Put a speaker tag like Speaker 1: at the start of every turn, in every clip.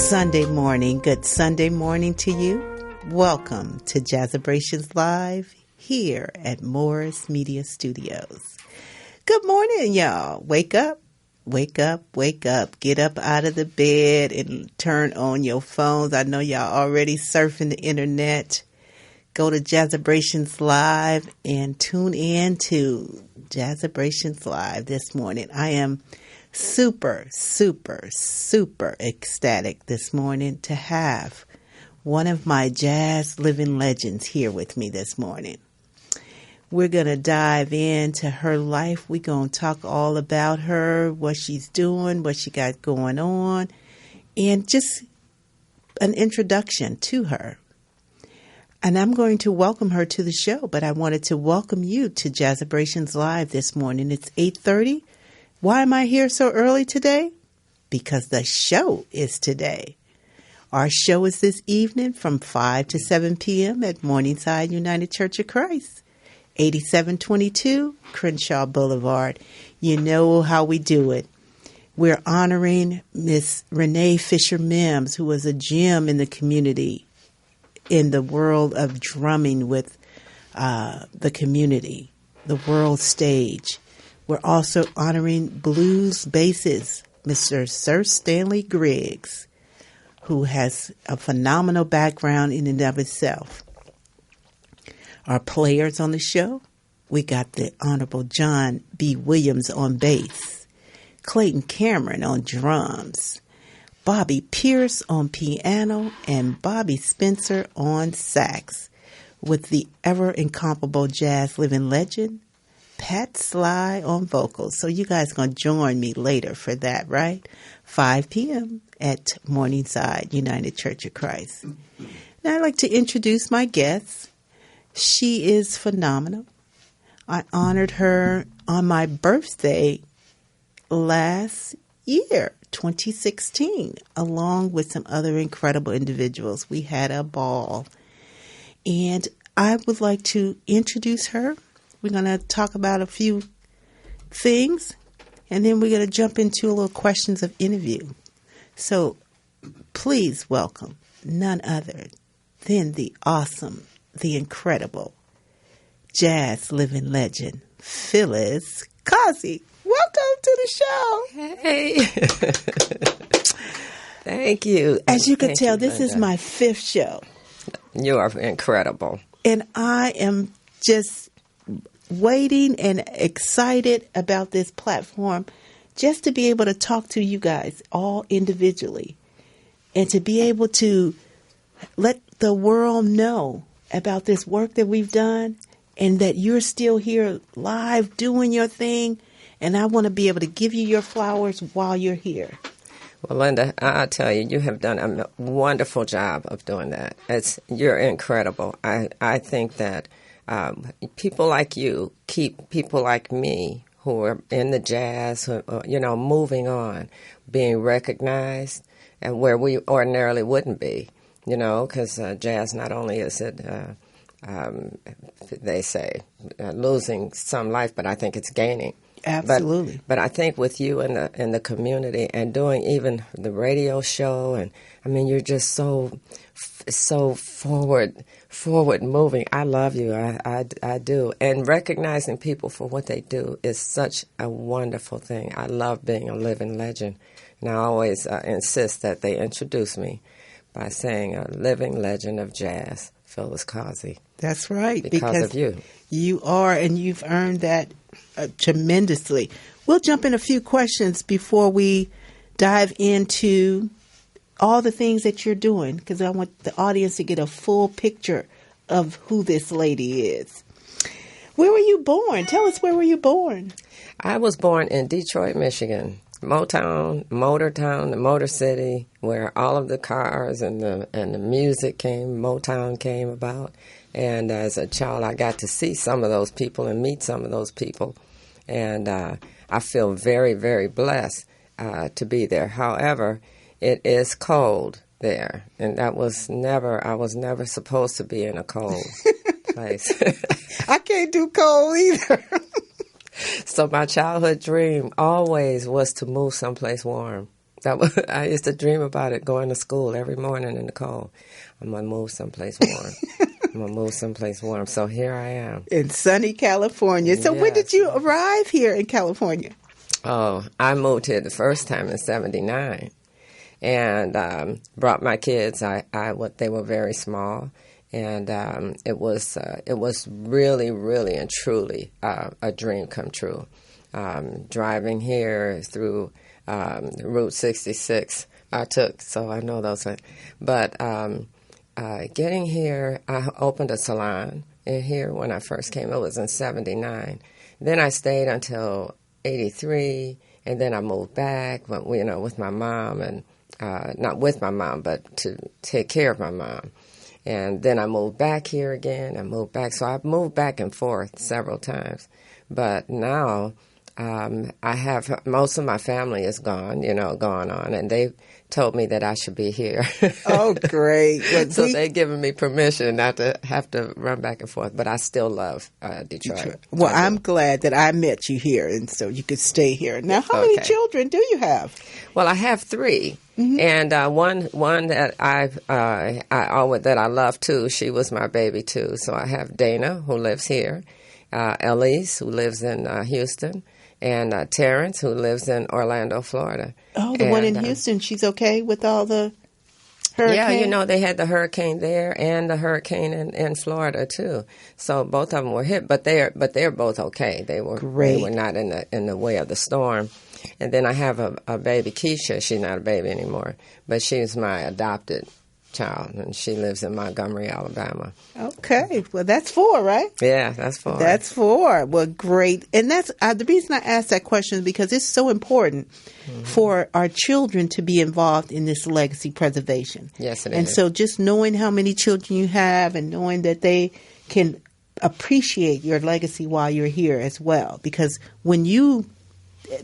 Speaker 1: Sunday morning. Good Sunday morning to you. Welcome to Jazzabrations Live here at Morris Media Studios. Good morning, y'all. Wake up, wake up, wake up. Get up out of the bed and turn on your phones. I know y'all already surfing the internet. Go to Jazzabrations Live and tune in to Jazzabrations Live this morning. I am super ecstatic this morning to have one of my jazz living legends here with me this morning. We're going to dive into her life. We're going to talk all about her, what she's doing, what she got going on, and just an introduction to her. And I'm going to welcome her to the show, but I wanted to welcome you to Jazzabrations Live this morning. It's 8:30. Why am I here so early today? Because the show is today. Our show is this evening from 5 to 7 p.m. at Morningside United Church of Christ, 8722 Crenshaw Boulevard. You know how we do it. We're honoring Miss Renee Fisher-Mims, who was a gem in the community, in the world of drumming with the community, the world stage. We're also honoring blues bassist, Mr. Sir Stanley Griggs, who has a phenomenal background in and of itself. Our players on the show, we got the Honorable John B. Williams on bass, Clayton Cameron on drums, Bobby Pierce on piano, and Bobby Spencer on sax, with the ever-incomparable jazz living legend, Pat Sly on vocals. So you guys going to join me later for that, right? 5 p.m. at Morningside United Church of Christ. Now I'd like to introduce my guest. She is phenomenal. I honored her on my birthday last year, 2016, along with some other incredible individuals. We had a ball. And I would like to introduce her. We're going to talk about a few things, and then we're going to jump into a little questions of interview. So please welcome none other than the awesome, the incredible jazz living legend, Phyllis Causey. Welcome to the show.
Speaker 2: Hey. Thank you.
Speaker 1: As you can tell, this is my 5th show.
Speaker 2: You are incredible.
Speaker 1: And I am just waiting and excited about this platform just to be able to talk to you guys all individually and to be able to let the world know about this work that we've done and that you're still here live doing your thing. And I want to be able to give you your flowers while you're here.
Speaker 2: Well, Linda, I'll tell you, you have done a wonderful job of doing that. You're incredible. I think that people like you keep people like me who are in the jazz, moving on, being recognized, and where we ordinarily wouldn't be, because jazz not only is it, they say, losing some life, but I think it's gaining.
Speaker 1: Absolutely.
Speaker 2: But I think with you in the community and doing even the radio show, and I mean, you're just so forward moving. I love you. I do. And recognizing people for what they do is such a wonderful thing. I love being a living legend. And I always insist that they introduce me by saying a living legend of jazz, Phyllis Causey.
Speaker 1: That's right.
Speaker 2: Because of you.
Speaker 1: You are, and you've earned that tremendously. We'll jump in a few questions before we dive into all the things that you're doing, because I want the audience to get a full picture of who this lady is. Where were you born? Tell us, where were you born?
Speaker 2: I was born in Detroit, Michigan. Motor Town, the Motor City, where all of the cars and the music Motown came about. And as a child, I got to see some of those people and meet some of those people. And I feel very, very blessed to be there. However, it is cold there, and I was never supposed to be in a cold place.
Speaker 1: I can't do cold either.
Speaker 2: So my childhood dream always was to move someplace warm. I used to dream about it going to school every morning in the cold. I'm going to move someplace warm. I'm going to move someplace warm. So here I am.
Speaker 1: In sunny California. So when did you arrive here in California?
Speaker 2: Oh, I moved here the first time in 79 and brought my kids. They were very small. And it was really, really and truly a dream come true. Driving here through Route 66, I took, so I know those things. But getting here, I opened a salon in here when I first came. It was in 79. Then I stayed until 83, and then I moved back, with my mom, and not with my mom, but to take care of my mom. And then I moved back here again. I moved back. So I've moved back and forth several times. But now I have most of my family is gone on. And they told me that I should be here.
Speaker 1: Oh, great. Well,
Speaker 2: so they've given me permission not to have to run back and forth. But I still love Detroit.
Speaker 1: Well, I'm glad that I met you here and so you could stay here. Now, how many children do you have?
Speaker 2: Well, I have 3. Mm-hmm. And one that that I love too. She was my baby too. So I have Dana, who lives here, Elise, who lives in Houston, and Terrence, who lives in Orlando, Florida.
Speaker 1: Oh, the one in Houston. She's okay with all the hurricane?
Speaker 2: Yeah, they had the hurricane there and the hurricane in Florida too. So both of them were hit, but they're both okay. They were great. They were not in the way of the storm. And then I have a baby, Keisha. She's not a baby anymore, but she's my adopted child, and she lives in Montgomery, Alabama.
Speaker 1: Okay. Well, that's 4, right?
Speaker 2: Yeah, that's 4.
Speaker 1: That's 4. Well, great. And that's the reason I asked that question is because it's so important for our children to be involved in this legacy preservation.
Speaker 2: Yes, it is.
Speaker 1: And so just knowing how many children you have and knowing that they can appreciate your legacy while you're here as well. Because when you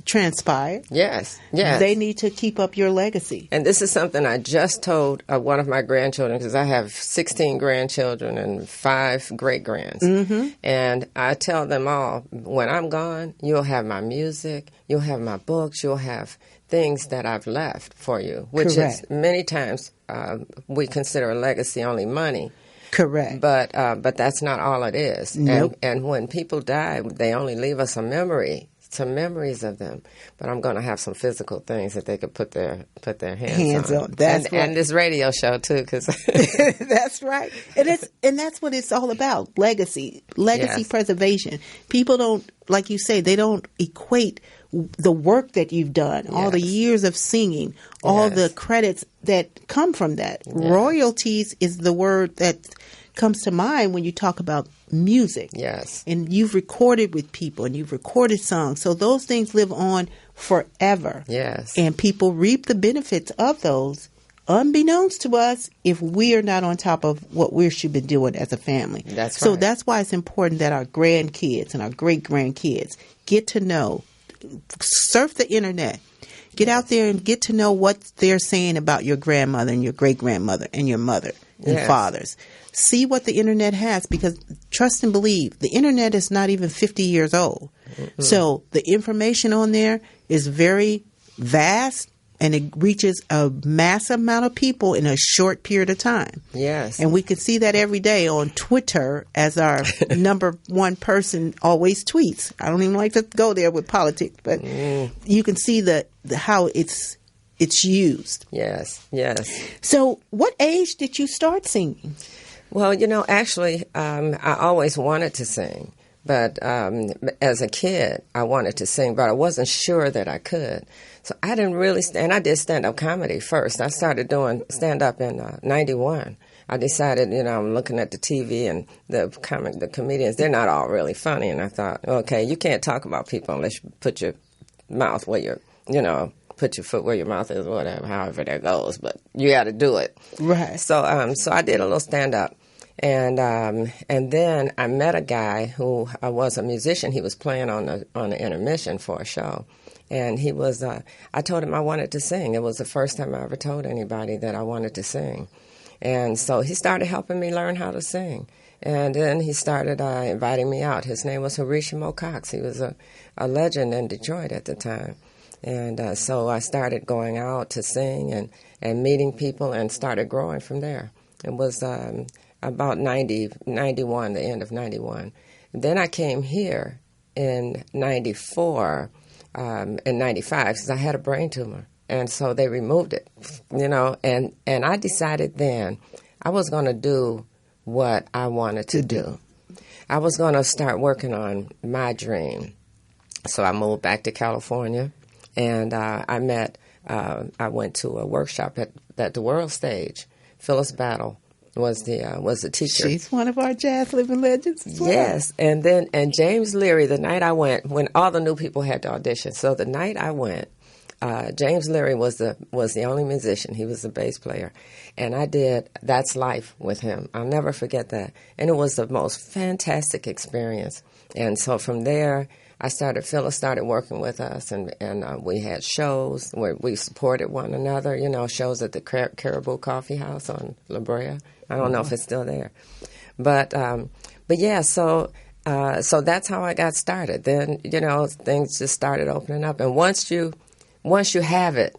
Speaker 1: transpire.
Speaker 2: Yes.
Speaker 1: They need to keep up your legacy.
Speaker 2: And this is something I just told one of my grandchildren, because I have 16 grandchildren and 5 great-grands. Mm-hmm. And I tell them all, when I'm gone, you'll have my music, you'll have my books, you'll have things that I've left for you, which Correct. Is many times we consider a legacy only money.
Speaker 1: Correct.
Speaker 2: But that's not all it is.
Speaker 1: Nope.
Speaker 2: And when people die, they only leave us a memory. Some memories of them, but I'm going to have some physical things that they could put their hands on.
Speaker 1: That's right.
Speaker 2: And this radio show too, because
Speaker 1: that's right. And that's what it's all about: legacy yes. preservation. People don't, like you say, they don't equate the work that you've done, yes. all the years of singing, all yes. the credits that come from that. Yes. Royalties is the word that comes to mind when you talk about music.
Speaker 2: Yes.
Speaker 1: And you've recorded with people and you've recorded songs. So those things live on forever.
Speaker 2: Yes.
Speaker 1: And people reap the benefits of those unbeknownst to us if we are not on top of what we should be doing as a family.
Speaker 2: That's right.
Speaker 1: So that's why it's important that our grandkids and our great-grandkids get to know, surf the internet, get out there and get to know what they're saying about your grandmother and your great-grandmother and your mother and yes. fathers. See what the internet has, because trust and believe, the internet is not even 50 years old. Mm-hmm. So the information on there is very vast and it reaches a massive amount of people in a short period of time.
Speaker 2: Yes.
Speaker 1: And we can see that every day on Twitter, as our number one person always tweets. I don't even like to go there with politics, but you can see how it's used.
Speaker 2: Yes, yes.
Speaker 1: So what age did you start singing?
Speaker 2: Well, actually, I always wanted to sing. But as a kid, I wanted to sing, but I wasn't sure that I could. So I didn't really, and I did stand-up comedy first. I started doing stand-up in 91. I decided, I'm looking at the TV and the comedians, they're not all really funny. And I thought, okay, you can't talk about people unless you put your mouth where put your foot where your mouth is, whatever, however that goes. But you got to do it.
Speaker 1: Right.
Speaker 2: So I did a little stand-up. And then I met a guy who was a musician. He was playing on the intermission for a show. And he was, I told him I wanted to sing. It was the first time I ever told anybody that I wanted to sing. And so he started helping me learn how to sing. And then he started inviting me out. His name was Horatio Cox. He was a legend in Detroit at the time. And so I started going out to sing and meeting people and started growing from there. It was about 91, the end of 91. Then I came here in 94 and 95 because I had a brain tumor. And so they removed it, and I decided then I was going to do what I wanted to do. I was going to start working on my dream. So I moved back to California, and I went to a workshop at the World Stage. Phyllis Battle was the teacher.
Speaker 1: She's one of our jazz living legends as well.
Speaker 2: Yes, and James Leary, the night I went, when all the new people had to audition. So the night I went, James Leary was the only musician. He was the bass player. And I did That's Life with him. I'll never forget that. And it was the most fantastic experience. And so from there, Phyllis started working with us, and we had shows where we supported one another, shows at the Caribou Coffee House on La Brea. I don't know if it's still there. But yeah, so that's how I got started. Then, things just started opening up. And once you have it,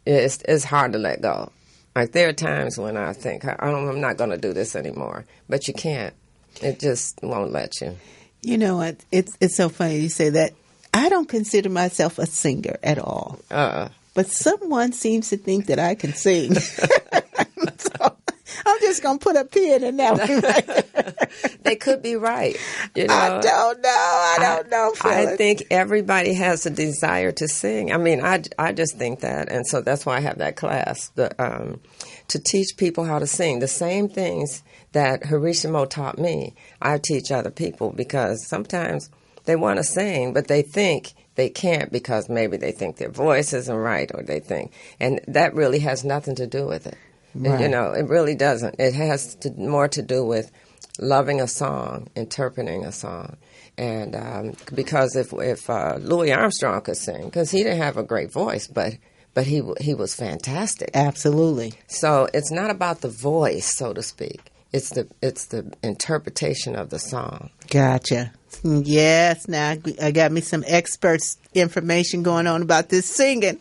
Speaker 2: it's hard to let go. Like, there are times when I think, I'm not going to do this anymore. But you can't. It just won't let you.
Speaker 1: You know what? It's so funny you say that. I don't consider myself a singer at all. But someone seems to think that I can sing. So I'm just going to put a pin in that one right there.
Speaker 2: They could be right.
Speaker 1: I don't know. Phyllis.
Speaker 2: I think everybody has a desire to sing. I mean, I just think that. And so that's why I have that class to teach people how to sing. The same things that Harishimo taught me, I teach other people, because sometimes they want to sing, but they think they can't because maybe they think their voice isn't right, or they think. And that really has nothing to do with it. Right. It really doesn't. It has more to do with loving a song, interpreting a song. And because if Louis Armstrong could sing, because he didn't have a great voice, but he was fantastic.
Speaker 1: Absolutely.
Speaker 2: So it's not about the voice, so to speak. It's the interpretation of the song.
Speaker 1: Gotcha. Yes, now I got me some experts information going on about this singing.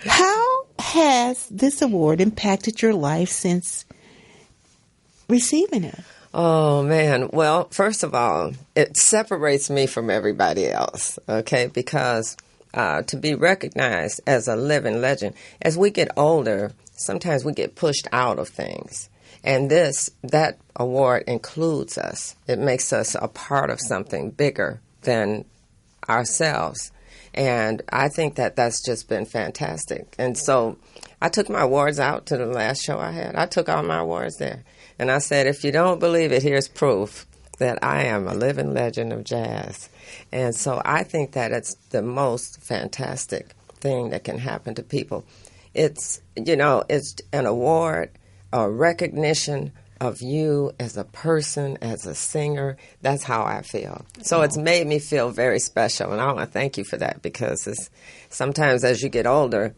Speaker 1: How has this award impacted your life since receiving it?
Speaker 2: Oh, man. Well, first of all, it separates me from everybody else, okay? Because to be recognized as a living legend, as we get older, sometimes we get pushed out of things. And that award includes us. It makes us a part of something bigger than ourselves. And I think that's just been fantastic. And so I took my awards out to the last show I had. I took all my awards there. And I said, if you don't believe it, here's proof that I am a living legend of jazz. And so I think that it's the most fantastic thing that can happen to people. It's an award, a recognition of you as a person, as a singer. That's how I feel. So it's made me feel very special, and I want to thank you for that, because sometimes as you get older,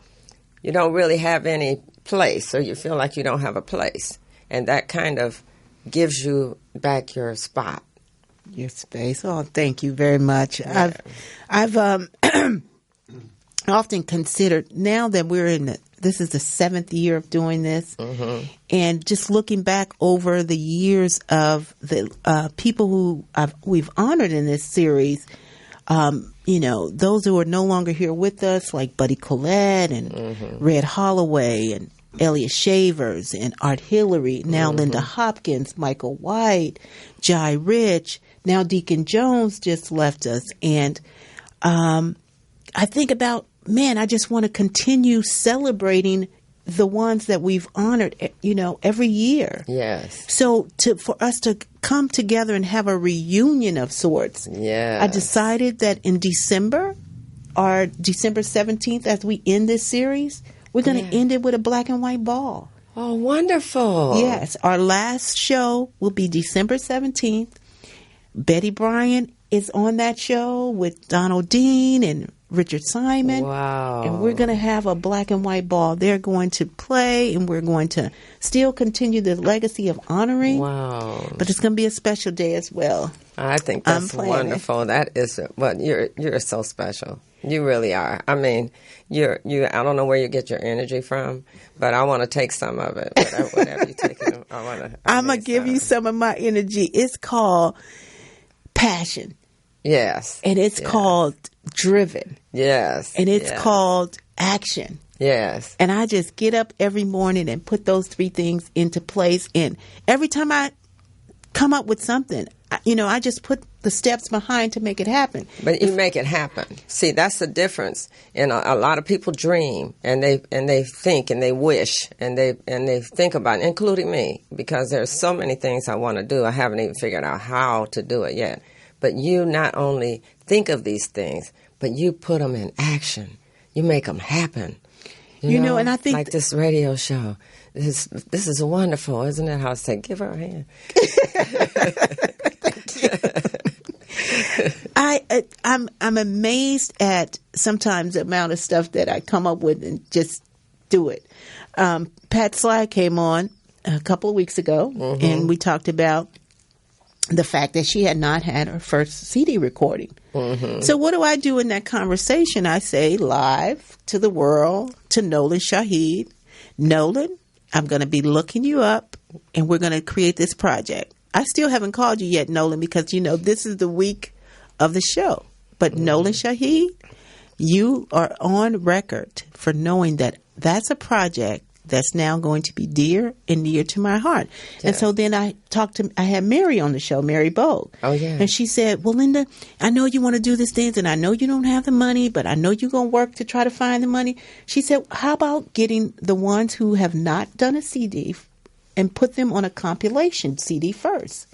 Speaker 2: you don't really have any place, or you feel like you don't have a place, and that kind of gives you back your spot.
Speaker 1: Your space. Oh, thank you very much. Yeah. I've often considered, now that we're this is the 7th year of doing this, mm-hmm. and just looking back over the years of the people who we've honored in this series, those who are no longer here with us, like Buddy Collette and mm-hmm. Red Holloway and Elliot Shavers and Art Hillary, now mm-hmm. Linda Hopkins, Michael White, Jai Rich, now Deacon Jones just left us. And I think about, I just want to continue celebrating the ones that we've honored, every year.
Speaker 2: Yes.
Speaker 1: So for us to come together and have a reunion of sorts,
Speaker 2: yes.
Speaker 1: I decided that in December, our December 17th, as we end this series, we're going to end it with a black and white ball.
Speaker 2: Oh, wonderful.
Speaker 1: Yes. Our last show will be December 17th. Betty Bryant is on that show with Donald Dean and Richard Simon.
Speaker 2: Wow.
Speaker 1: And we're going to have a black and white ball. They're going to play, and we're going to still continue the legacy of honoring.
Speaker 2: Wow.
Speaker 1: But it's going to be a special day as well.
Speaker 2: I think that's wonderful. That is, well, you're so special. You really are. I mean, I don't know where you get your energy from, but I want to take some of it. Whatever you take it, I'm going to
Speaker 1: give you some of my energy. It's called passion.
Speaker 2: Yes.
Speaker 1: And it's called driven.
Speaker 2: Yes.
Speaker 1: And it's called action.
Speaker 2: Yes.
Speaker 1: And I just get up every morning and put those three things into place. And every time I come up with something, I just put the steps behind to make it happen.
Speaker 2: But you make it happen. See, that's the difference. And a lot of people dream and they think and they wish and they think about it, including me, because there's so many things I want to do. I haven't even figured out how to do it yet. But you not only think of these things, but you put them in action. You make them happen. You know, and I think like this radio show. This is wonderful, isn't it? How I say, give her a hand.
Speaker 1: I'm amazed at sometimes the amount of stuff that I come up with and just do it. Pat Sly came on a couple of weeks ago, and we talked about the fact that she had not had her first CD recording. So what do I do in that conversation? I say live to the world, to Nolan Shaheed. Nolan, I'm going to be looking you up, and we're going to create this project. I still haven't called you yet, Nolan, because, this is the week of the show. But Nolan Shaheed, you are on record for knowing that that's a project that's now going to be dear and near to my heart. Yes. And so then I had Mary on the show, Mary Bogue.
Speaker 2: Oh, yeah.
Speaker 1: And she said, well, Linda, I know you want to do this dance, and I know you don't have the money, but I know you're going to work to try to find the money. She said, how about getting the ones who have not done a CD and put them on a compilation CD first?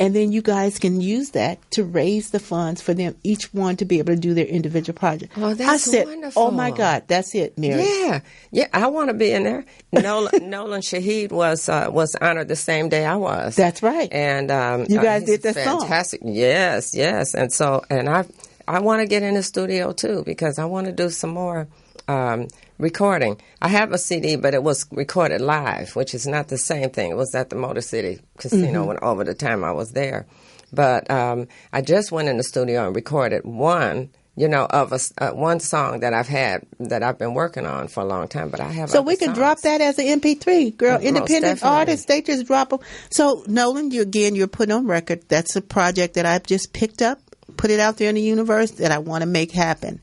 Speaker 1: And then you guys can use that to raise the funds for them, each one to be able to do their individual project.
Speaker 2: Oh, that's wonderful.
Speaker 1: Oh, my God, that's it, Mary.
Speaker 2: Yeah, I want to be in there. Nolan Shaheed was honored the same day I was.
Speaker 1: That's right.
Speaker 2: And
Speaker 1: you guys did that
Speaker 2: fantastic song. Yes. And so, and I want to get in the studio, too, because I want to do some more recording. I have a CD, but it was recorded live, which is not the same thing. It was at the Motor City Casino over the time I was there. But I just went in the studio and recorded one song that I've been working on for a long time. But I have
Speaker 1: so we can drop that as an MP3, girl. Independent artists, they just drop them. So Nolan, you're putting on record. That's a project that I've just picked up, put it out there in the universe that I want to make happen.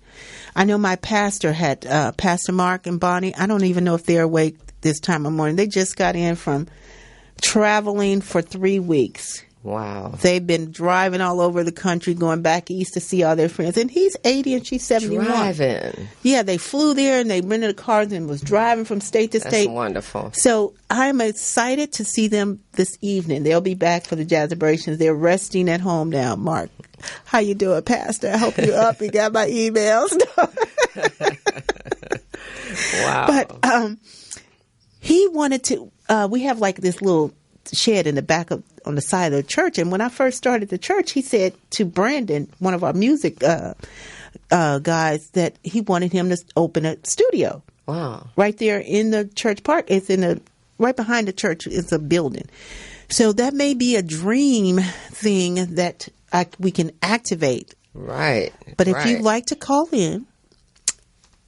Speaker 1: I know my pastor had Pastor Mark and Bonnie. I don't even know if they're awake this time of morning. They just got in from traveling for 3 weeks.
Speaker 2: Wow.
Speaker 1: They've been driving all over the country, going back east to see all their friends. And he's 80 and she's 71.
Speaker 2: Driving.
Speaker 1: Yeah, they flew there and they rented a car and was driving from state to state.
Speaker 2: That's wonderful.
Speaker 1: So I'm excited to see them this evening. They'll be back for the Jazzabrations. They're resting at home now. Mark, how you doing, Pastor? I hope you're up. You got my emails.
Speaker 2: Wow.
Speaker 1: But he wanted to, we have like this little shed in the back on the side of the church. And when I first started the church, he said to Brandon, one of our music guys, that he wanted him to open a studio.
Speaker 2: Wow.
Speaker 1: Right there in the church park. It's right behind the church is a building. So that may be a dream thing that we can activate.
Speaker 2: Right.
Speaker 1: But if you'd like to call in,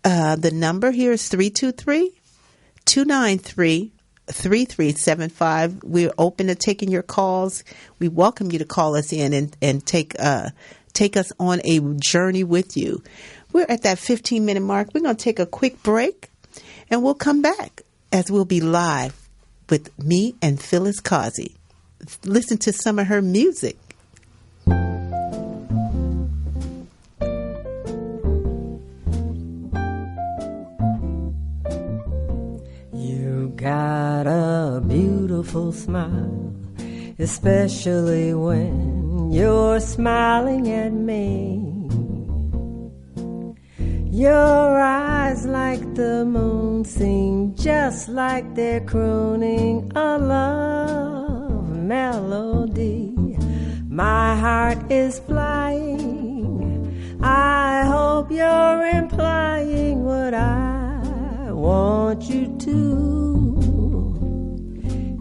Speaker 1: the number here is 323-293-3375. We're open to taking your calls. We welcome you to call us in and take us on a journey with you. We're at that 15-minute mark. We're going to take a quick break, and we'll come back as we'll be live with me and Phyllis Causey. Listen to some of her music.
Speaker 3: You got a beautiful smile, especially when you're smiling at me. Your eyes like the moon seem just like they're crooning a love melody. My heart is flying. I hope hope you're implying what I want you to.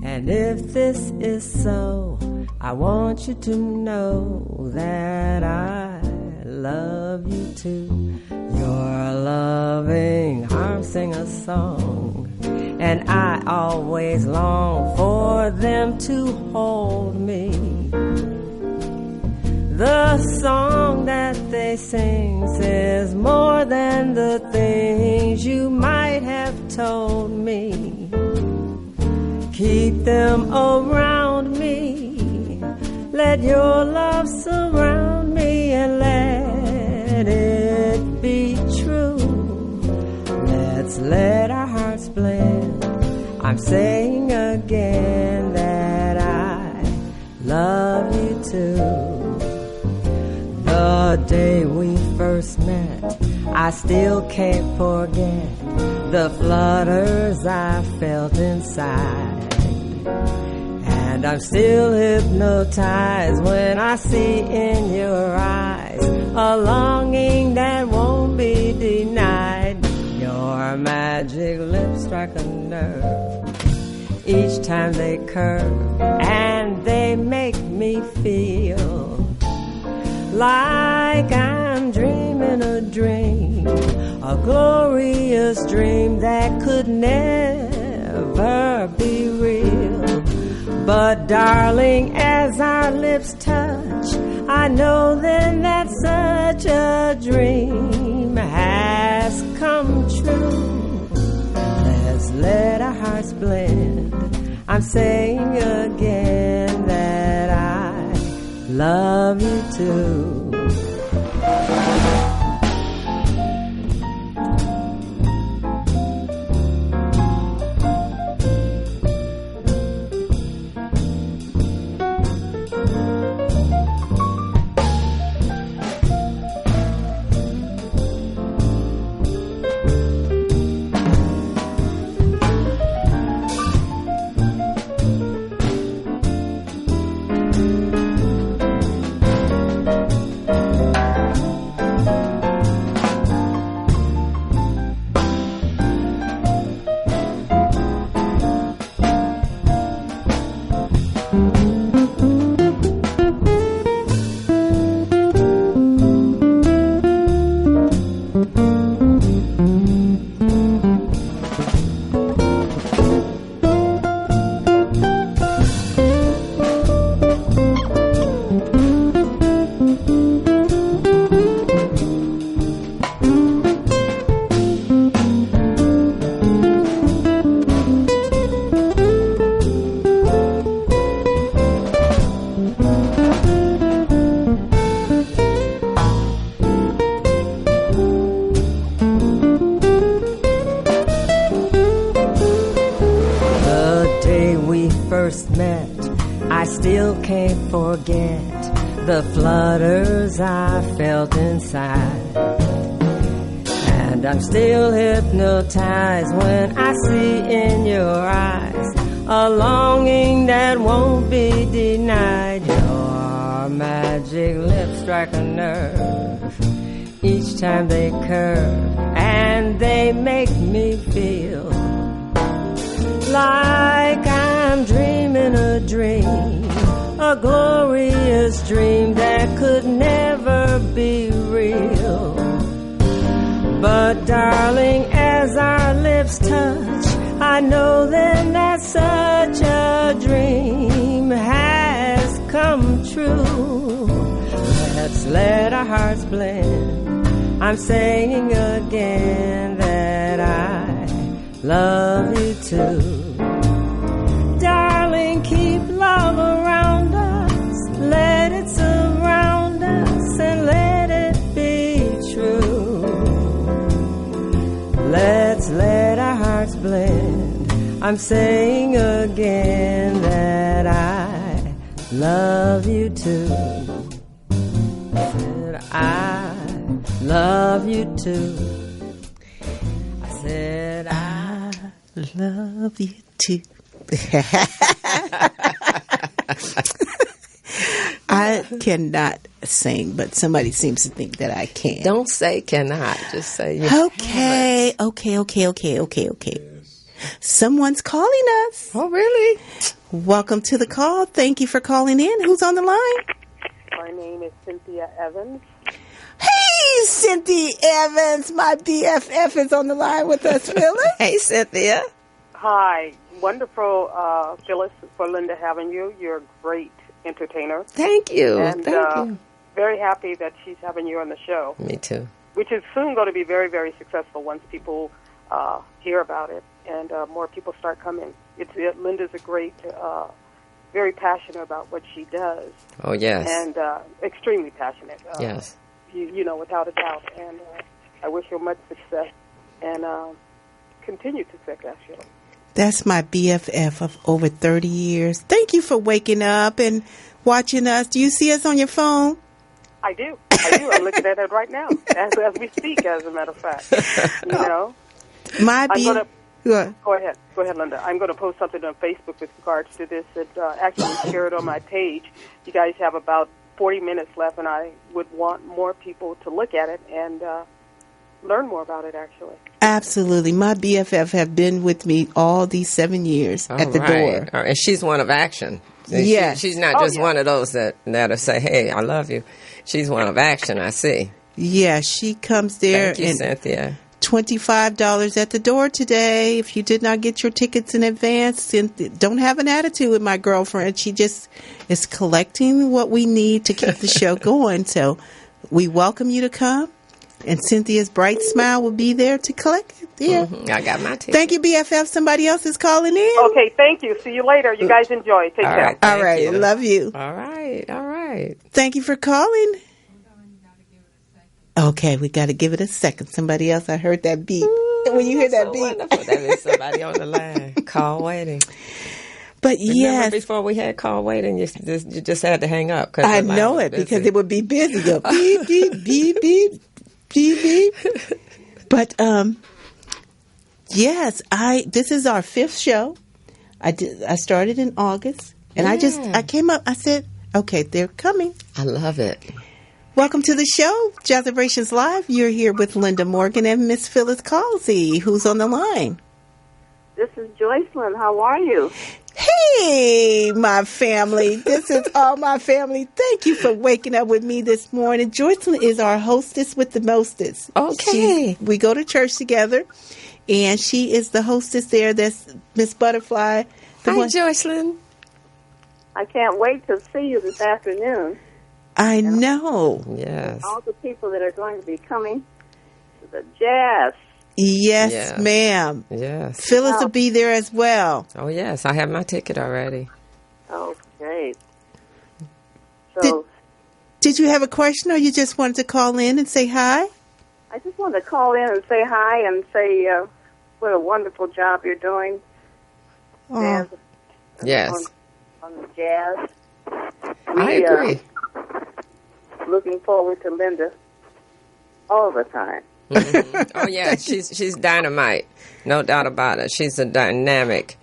Speaker 3: And if this is so, I want you to know that I love you too. Your loving arms sing a song, and I always long for them to hold me. The song that they sing says more than the things you might have told me. Keep them around me, let your love surround me, and let it be true. Let's let our hearts blend. I'm saying again that I love you too. The day we first met, I still can't forget the flutters I felt inside. And I'm still hypnotized when I see in your eyes a longing that won't be denied. Your magic lips strike a nerve each time they curve, and they make me feel like I'm dreaming a dream, a glorious dream that could never be real. But darling, as our lips touch, I know then that such a dream has come true. Let's let our hearts blend. I'm saying again that I love you too. The flutters I felt inside, and I'm still hypnotized when I see in your eyes a longing that won't be denied. Your magic lips strike a nerve each time they curve, and they make me feel like I'm dreaming a dream, a glorious dream that could never be real. But darling, as our lips touch, I know then that such a dream has come true. Let's let our hearts blend. I'm saying again that I love you too. Darling, keep love around us, let it surround us, and let it be true. Let's let our hearts blend. I'm saying again that I love you too. Said I love you too. I said I
Speaker 1: love you too. I cannot to sing, but somebody seems to think that I can.
Speaker 2: Don't say cannot. Just say you
Speaker 1: Okay. Someone's calling us.
Speaker 2: Oh, really?
Speaker 1: Welcome to the call. Thank you for calling in. Who's on the line?
Speaker 4: My name is Cynthia Evans.
Speaker 1: Hey, Cynthia Evans. My BFF is on the line with us, Phyllis.
Speaker 2: Hey, Cynthia.
Speaker 4: Hi. Wonderful, Phyllis, for Linda having you. You're a great entertainer.
Speaker 2: Thank you.
Speaker 4: And
Speaker 2: Thank you.
Speaker 4: very happy that she's having you on the show.
Speaker 2: Me too.
Speaker 4: Which is soon going to be very, very successful once people hear about it and more people start coming. Linda's a great, very passionate about what she does.
Speaker 2: Oh, yes.
Speaker 4: And extremely passionate.
Speaker 2: Yes.
Speaker 4: You know, without a doubt. And I wish her much success and continued success, actually.
Speaker 1: That's my BFF of over 30 years. Thank you for waking up and watching us. Do you see us on your phone?
Speaker 4: I do. I'm looking at it right now, as we speak, as a matter of fact. You know? Go ahead, Linda. I'm going to post something on Facebook with regards to this. Actually share it on my page. You guys have about 40 minutes left, and I would want more people to look at it and learn more about it, actually.
Speaker 1: Absolutely. My BFF have been with me all these 7 years at the door.
Speaker 2: And she's one of action.
Speaker 1: Yes.
Speaker 2: She's not just one of those that'll say, hey, I love you. She's one of action, I see.
Speaker 1: Yeah, she comes there.
Speaker 2: Thank you, Cynthia.
Speaker 1: $25 at the door today. If you did not get your tickets in advance, don't have an attitude with my girlfriend. She just is collecting what we need to keep the show going. So we welcome you to come. And Cynthia's bright smile will be there to collect it. Yeah.
Speaker 2: Mm-hmm. I got my ticket.
Speaker 1: Thank you, BFF. Somebody else is calling in.
Speaker 4: Okay, thank you. See you later. You guys enjoy. Take care.
Speaker 1: All right. Love you.
Speaker 2: All right.
Speaker 1: Thank you for calling. Okay, we got to give it a second. Somebody else, I heard that beep. When you hear that beep.
Speaker 2: Wonderful. That is somebody on the line. Call waiting.
Speaker 1: But
Speaker 2: Remember before we had call waiting, you just had to hang up.
Speaker 1: I know it because it would be busy. Go beep, beep, beep, beep, beep, beep. But, yes, this is our 5th show. I started in August, and I came up, I said, okay, they're coming.
Speaker 2: I love it.
Speaker 1: Welcome to the show, Jazzabrations Live. You're here with Linda Morgan and Miss Phyllis Causey, who's on the line.
Speaker 5: This is Joycelyn. How are you?
Speaker 1: Hey, my family. This is all my family. Thank you for waking up with me this morning. Joycelyn is our hostess with the mostest.
Speaker 2: Okay.
Speaker 1: We go to church together, and she is the hostess there. That's Miss Butterfly.
Speaker 2: Hi, Joycelyn.
Speaker 5: I can't wait to see you this afternoon.
Speaker 1: I know.
Speaker 2: Yes.
Speaker 5: All the people that are going to be coming to the jazz.
Speaker 1: Yes, ma'am.
Speaker 2: Yes.
Speaker 1: Phyllis will be there as well.
Speaker 2: Oh, yes. I have my ticket already.
Speaker 5: Oh, great. So,
Speaker 1: did you have a question, or you just wanted to call in and say hi?
Speaker 5: I just wanted to call in and say hi and say what a wonderful job you're doing.
Speaker 1: Oh.
Speaker 2: Yes.
Speaker 5: On the jazz.
Speaker 2: I agree.
Speaker 5: Looking forward to Linda all the time.
Speaker 2: Mm-hmm. Oh, yeah. She's dynamite. No doubt about it. She's a dynamic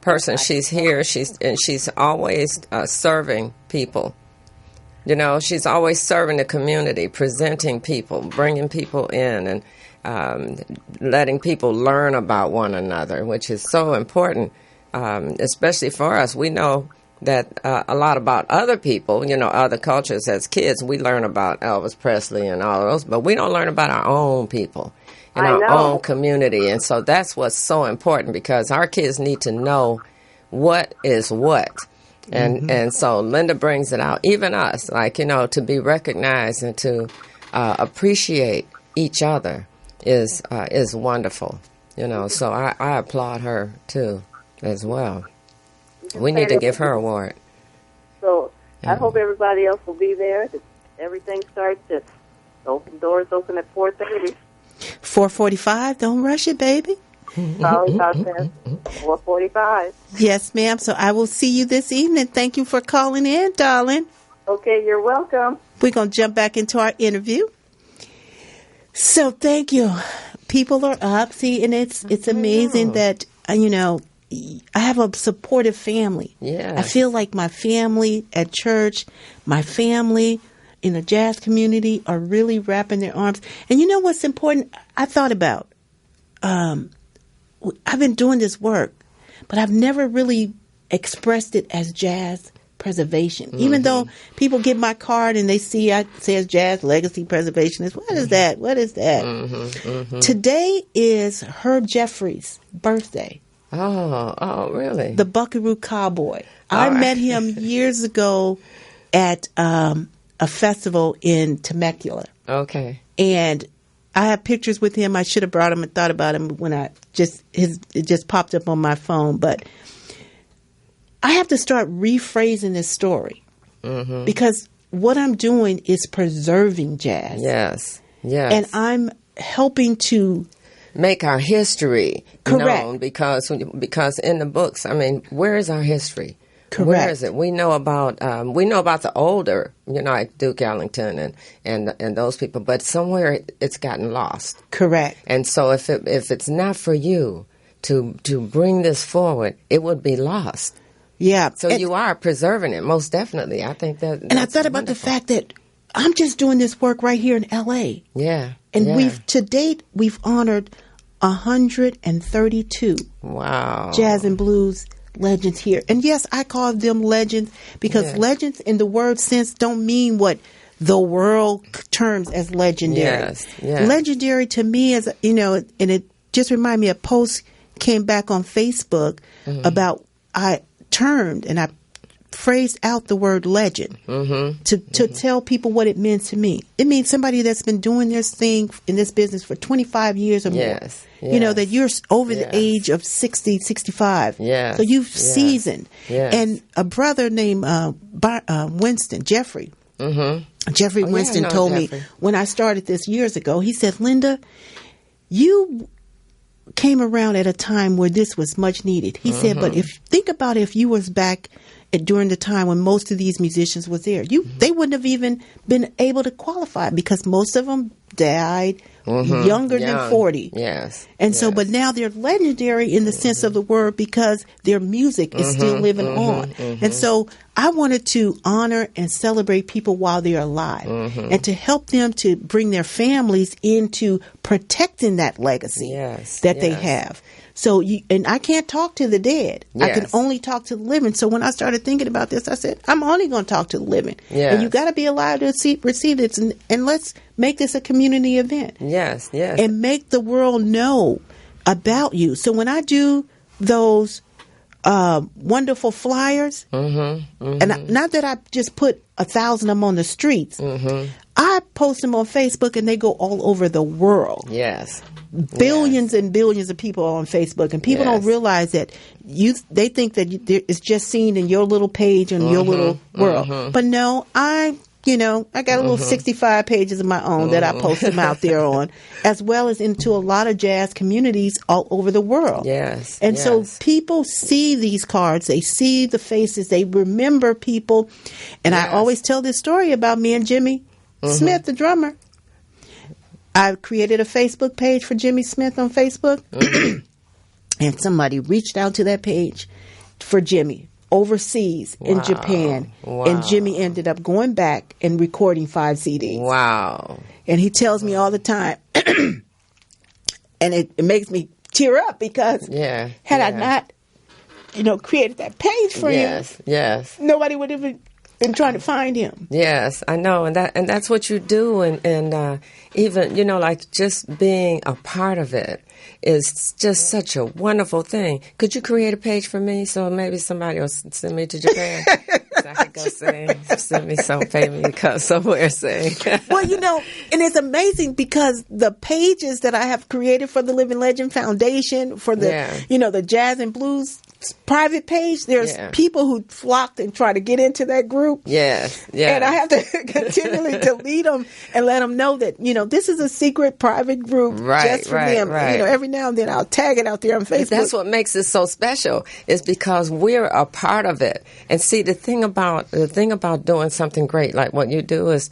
Speaker 2: person. She's here. She's always serving people. You know, she's always serving the community, presenting people, bringing people in, and letting people learn about one another, which is so important, especially for us. We know that a lot about other people, you know, other cultures. As kids, we learn about Elvis Presley and all of those, but we don't learn about our own people in our own community. And so that's what's so important, because our kids need to know what is what. And so Linda brings it out, even us, like, you know, to be recognized and to appreciate each other is wonderful, you know. So I applaud her, too, as well. We need to give her an award.
Speaker 5: So I hope everybody else will be there. Everything starts at doors open at 4:30.
Speaker 1: 4:45. Don't rush it, baby.
Speaker 5: Sorry about that. 4:45.
Speaker 1: Yes, ma'am. So I will see you this evening. Thank you for calling in, darling.
Speaker 5: Okay, you're welcome.
Speaker 1: We're going to jump back into our interview. So thank you. People are up. See, and it's amazing that, you know, I have a supportive family.
Speaker 2: Yeah.
Speaker 1: I feel like my family at church, my family in the jazz community are really wrapping their arms. And you know what's important? I thought about, I've been doing this work, but I've never really expressed it as jazz preservation. Mm-hmm. Even though people get my card and they see it says Jazz Legacy Preservationist. What is that? What is that? Mm-hmm. Mm-hmm. Today is Herb Jeffrey's birthday.
Speaker 2: Oh, really?
Speaker 1: The Buckaroo Cowboy. I met him years ago at a festival in Temecula.
Speaker 2: Okay.
Speaker 1: And I have pictures with him. I should have brought him and thought about him when it just popped up on my phone. But I have to start rephrasing this story because what I'm doing is preserving jazz.
Speaker 2: Yes.
Speaker 1: And I'm helping to
Speaker 2: make our history known because in the books, I mean, where is our history?
Speaker 1: Correct.
Speaker 2: Where is it? We know about the older, like Duke Ellington and those people, but somewhere it's gotten lost.
Speaker 1: Correct.
Speaker 2: And so if it's not for you to bring this forward, it would be lost.
Speaker 1: Yeah.
Speaker 2: So you are preserving it, most definitely. I think that.
Speaker 1: And I thought about the fact that I'm just doing this work right here in L.A.
Speaker 2: Yeah.
Speaker 1: And to date we've honored 132 jazz and blues legends here. And yes, I call them legends because legends in the word sense don't mean what the world terms as legendary.
Speaker 2: Yes.
Speaker 1: Legendary to me is, and it just reminded me, a post came back on Facebook about, I termed and I phrased out the word legend to tell people what it meant to me. It means somebody that's been doing this thing in this business for 25 years or more. That you're over the age of 60, 65. So you've seasoned. And a brother named Winston, Jeffrey. Jeffrey Winston told me when I started this years ago, he said, Linda, you came around at a time where this was much needed. He said, but think about if you was back during the time when most of these musicians was there, they wouldn't have even been able to qualify because most of them died younger than 40. So, but now they're legendary in the sense of the word because their music is still living on. And so I wanted to honor and celebrate people while they're alive and to help them to bring their families into protecting that legacy that they have. So, and I can't talk to the dead. I can only talk to the living. So when I started thinking about this, I said, I'm only going to talk to the living. And you got to be allowed to receive this. And let's make this a community event. And make the world know about you. So when I do those wonderful flyers, and not that I just put 1,000 of them on the streets, I post them on Facebook and they go all over the world. Billions and billions of people are on Facebook, and people don't realize that they think that it's just seen in your little page and your little world. But no, I got a little 65 pages of my own that I post them out there on, as well as into a lot of jazz communities all over the world. And so people see these cards, they see the faces, they remember people. And I always tell this story about me and Jimmy Smith, the drummer. I created a Facebook page for Jimmy Smith on Facebook, and somebody reached out to that page for Jimmy overseas in Japan, and Jimmy ended up going back and recording 5 CDs. And he tells me all the time, and it makes me tear up because had I not, created that page for him, nobody would have been trying to find him.
Speaker 2: I know, and that's what you do, and even like just being a part of it is just such a wonderful thing. Could you create a page for me so maybe somebody will send me to Japan? So I could go sing, send me some, pay me to come somewhere sing.
Speaker 1: Well, and it's amazing because the pages that I have created for the Living Legend Foundation, for the the Jazz and Blues private page, there's people who flocked and try to get into that group. And I have to continually delete them and let them know that, this is a secret private group just for them. Every now and then I'll tag it out there on Facebook.
Speaker 2: That's what makes it so special, is because we're a part of it. And see, the thing about doing something great like what you do is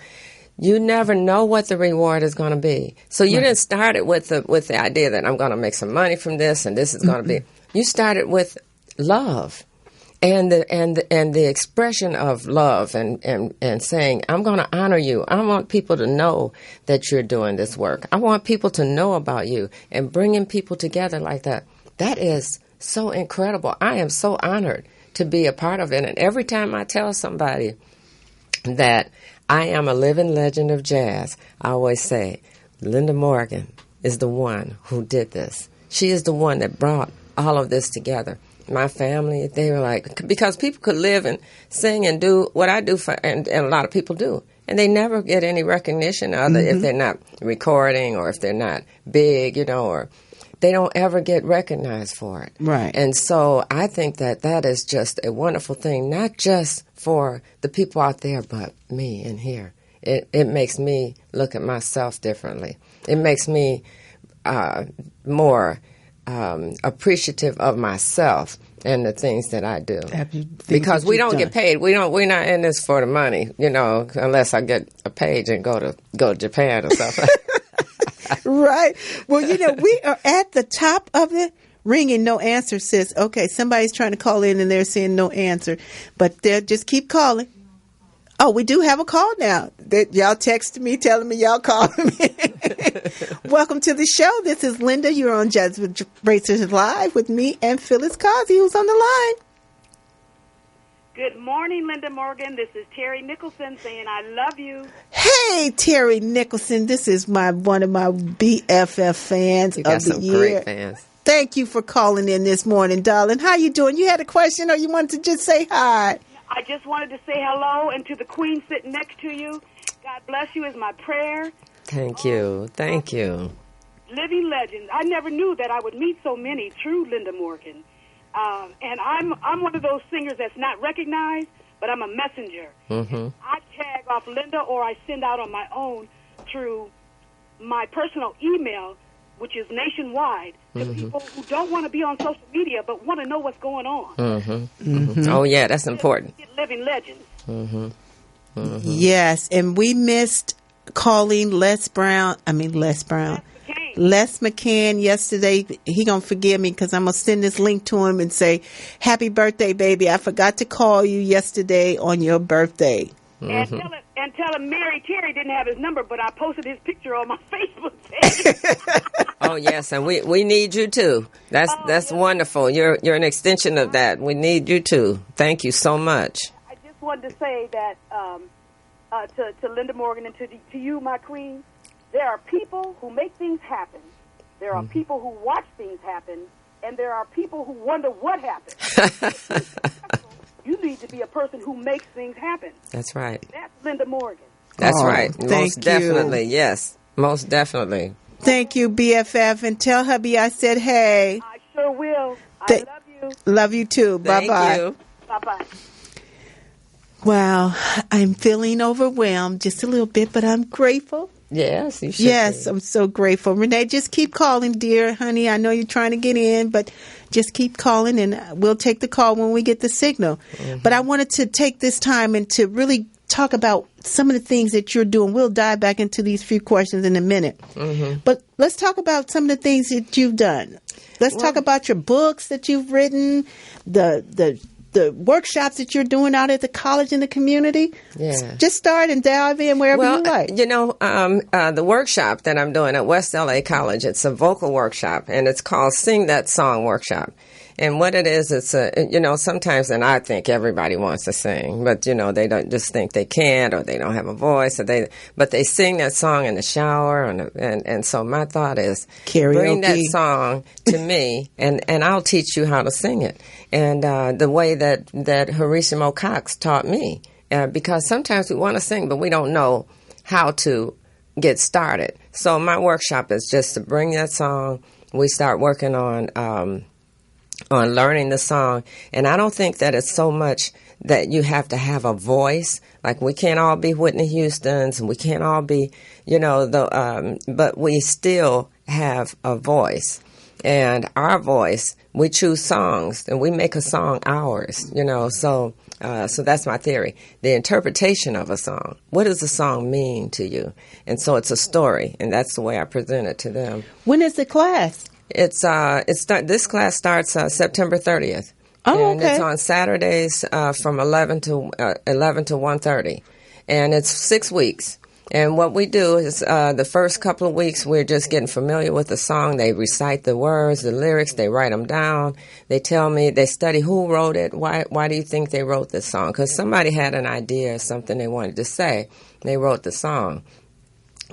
Speaker 2: you never know what the reward is going to be. So you didn't start it with the idea that I'm going to make some money from this and this is going to be. You started with love. And the expression of love and saying, I'm going to honor you. I want people to know that you're doing this work. I want people to know about you, and bringing people together like that. That is so incredible. I am so honored to be a part of it. And every time I tell somebody that I am a living legend of jazz, I always say, Linda Morgan is the one who did this. She is the one that brought all of this together. My family, they were like, because people could live and sing and do what I do, and a lot of people do. And they never get any recognition other if they're not recording or if they're not big, or they don't ever get recognized for it.
Speaker 1: Right.
Speaker 2: And so I think that is just a wonderful thing, not just for the people out there, but me in here. It makes me look at myself differently. It makes me more appreciative of myself and the things that I do. Because we don't get paid. We're not in this for the money, unless I get a page and go to Japan or something.
Speaker 1: Right. Well, we are at the top of it. Ringing, no answer, sis. Okay, somebody's trying to call in and they're saying no answer. But they'll just keep calling. Oh, we do have a call now. Y'all texted me telling me y'all called me. Welcome to the show. This is Linda. You're on Jazzabrations Live with me and Phyllis Causey, who's on the line.
Speaker 6: Good morning, Linda Morgan. This is Terry Nicholson saying I love you.
Speaker 1: Hey, Terry Nicholson. This is one of my BFF fans
Speaker 2: you got
Speaker 1: of the
Speaker 2: some
Speaker 1: year.
Speaker 2: Great fans.
Speaker 1: Thank you for calling in this morning, darling. How you doing? You had a question or you wanted to just say hi?
Speaker 6: I just wanted to say hello, and to the queen sitting next to you, God bless you is my prayer.
Speaker 2: Thank you. Thank you.
Speaker 6: Living legend. I never knew that I would meet so many through Linda Morgan. And I'm one of those singers that's not recognized, but I'm a messenger.
Speaker 2: Mm-hmm.
Speaker 6: I tag off Linda, or I send out on my own through my personal email, which is nationwide, to people who don't want to be on social media but want to know what's going on.
Speaker 2: Mm-hmm. Mm-hmm. Oh, yeah, that's important.
Speaker 6: Living legends.
Speaker 2: Mm-hmm. Mm-hmm.
Speaker 1: Yes, and we missed calling Les McCann yesterday. He gonna forgive me because I'm gonna send this link to him and say, "Happy birthday, baby! I forgot to call you yesterday on your birthday."
Speaker 2: Mm-hmm.
Speaker 6: And tell him Mary Terry didn't have his number, but I posted his picture on my Facebook page.
Speaker 2: Oh yes, and we need you too. That's wonderful. You're an extension of that. We need you too. Thank you so much.
Speaker 6: I just wanted to say that to Linda Morgan and to you, my queen. There are people who make things happen. There are people who watch things happen, and there are people who wonder what happened. You need to be a person who makes things happen.
Speaker 2: That's right.
Speaker 6: That's Linda Morgan.
Speaker 2: That's right.
Speaker 1: Most
Speaker 2: definitely. Yes. Most definitely.
Speaker 1: Thank you, BFF, and tell hubby I said hey.
Speaker 6: I sure will. I love you.
Speaker 1: Love you too.
Speaker 2: Thank
Speaker 1: Bye-bye.
Speaker 2: you.
Speaker 6: Bye-bye.
Speaker 1: Wow, I'm feeling overwhelmed just a little bit, but I'm grateful.
Speaker 2: Yes, you should.
Speaker 1: Yes,
Speaker 2: be.
Speaker 1: I'm so grateful. Renee, just keep calling, dear honey. I know you're trying to get in, but just keep calling, and we'll take the call when we get the signal. Mm-hmm. But I wanted to take this time and to really talk about some of the things that you're doing. We'll dive back into these few questions in a minute. Mm-hmm. But let's talk about some of the things that you've done. Let's talk about your books that you've written, the workshops that you're doing out at the college and the community.
Speaker 2: Yeah.
Speaker 1: Just start and dive in wherever you like.
Speaker 2: The workshop that I'm doing at West LA College, it's a vocal workshop, and it's called Sing That Song Workshop. And what it is, it's sometimes, and I think everybody wants to sing, but, they don't just think they can't or they don't have a voice, but they sing that song in the shower. And so my thought is,
Speaker 1: karaoke.
Speaker 2: Bring that song to me, and I'll teach you how to sing it. And the way that Horatio Cox taught me, because sometimes we want to sing, but we don't know how to get started. So my workshop is just to bring that song. We start working on learning the song. And I don't think that it's so much that you have to have a voice. Like, we can't all be Whitney Houston's, and we can't all be, but we still have a voice. And our voice, we choose songs, and we make a song ours, So that's my theory. The interpretation of a song. What does a song mean to you? And so it's a story, and that's the way I present it to them.
Speaker 1: When is the class?
Speaker 2: This class starts September 30th.
Speaker 1: Oh,
Speaker 2: and
Speaker 1: okay.
Speaker 2: It's on Saturdays from 11 to 1:30, and it's 6 weeks. And what we do is the first couple of weeks we're just getting familiar with the song. They recite the words, the lyrics, they write them down. They tell me, they study who wrote it. Why do you think they wrote this song? Because somebody had an idea, something they wanted to say. They wrote the song.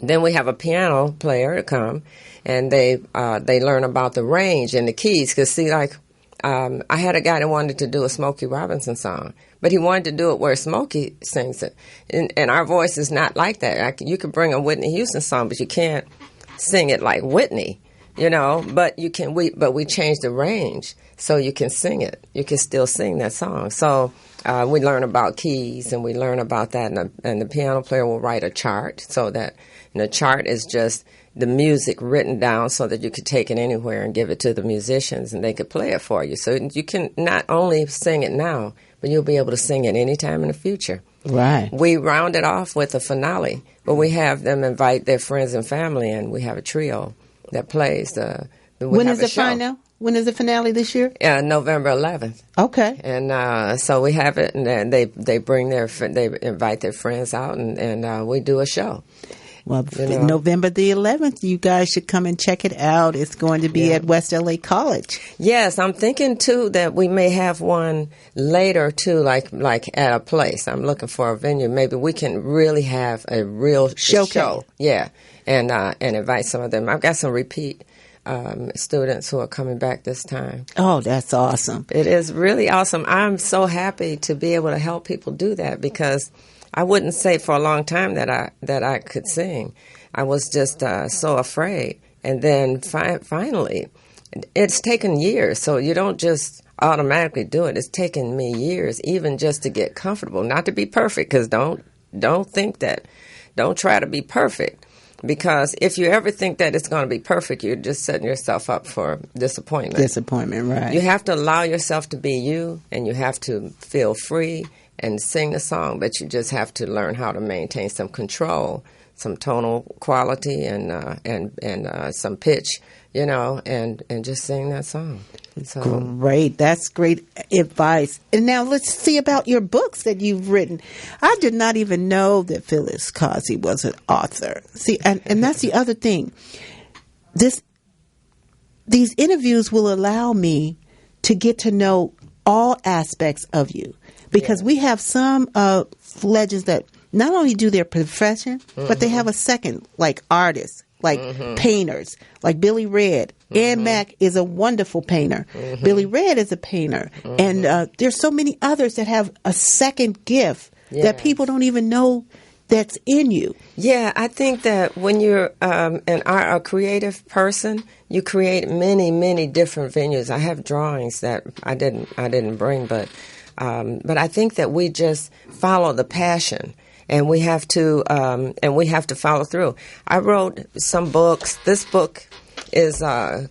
Speaker 2: Then we have a piano player to come, and they learn about the range and the keys. Because see, like I had a guy that wanted to do a Smokey Robinson song, but he wanted to do it where Smokey sings it, and our voice is not like that. You can bring a Whitney Houston song, but you can't sing it like Whitney, But you can. We changed the range so you can sing it. You can still sing that song. So we learn about keys, and we learn about that, and the piano player will write a chart so that the chart is just the music written down so that you could take it anywhere and give it to the musicians and they could play it for you. So you can not only sing it now, but you'll be able to sing it anytime in the future.
Speaker 1: Right.
Speaker 2: We round it off with a finale where we have them invite their friends and family, and we have a trio that plays.
Speaker 1: When is the final? When is the finale this year?
Speaker 2: November 11th.
Speaker 1: Okay.
Speaker 2: And so we have it, and then they invite their friends out, and we do a show.
Speaker 1: Well, November the 11th, you guys should come and check it out. It's going to be at West LA College.
Speaker 2: Yes, I'm thinking, too, that we may have one later, too, like at a place. I'm looking for a venue. Maybe we can really have a real show. Yeah, and invite some of them. I've got some repeat students who are coming back this time.
Speaker 1: Oh, that's awesome.
Speaker 2: It is really awesome. I'm so happy to be able to help people do that, because I wouldn't say for a long time that I could sing. I was just so afraid. And then finally, it's taken years. So you don't just automatically do it. It's taken me years, even just to get comfortable. Not to be perfect, because don't think that. Don't try to be perfect. Because if you ever think that it's going to be perfect, you're just setting yourself up for disappointment.
Speaker 1: Disappointment, right.
Speaker 2: You have to allow yourself to be you, and you have to feel free and sing the song, but you just have to learn how to maintain some control, some tonal quality, and some pitch, and just sing that song. So.
Speaker 1: Great. That's great advice. And now let's see about your books that you've written. I did not even know that Phyllis Causey was an author. See, and that's the other thing. These interviews will allow me to get to know all aspects of you. Because we have some legends that not only do their profession, but they have a second, like artists, like painters, like Billy Red. Ann Mack is a wonderful painter. Billy Red is a painter. And there's so many others that have a second gift that people don't even know that's in you.
Speaker 2: Yeah, I think that when you're a creative person, you create many, many different venues. I have drawings that I didn't bring, but I think that we just follow the passion, and we have to follow through. I wrote some books. This book is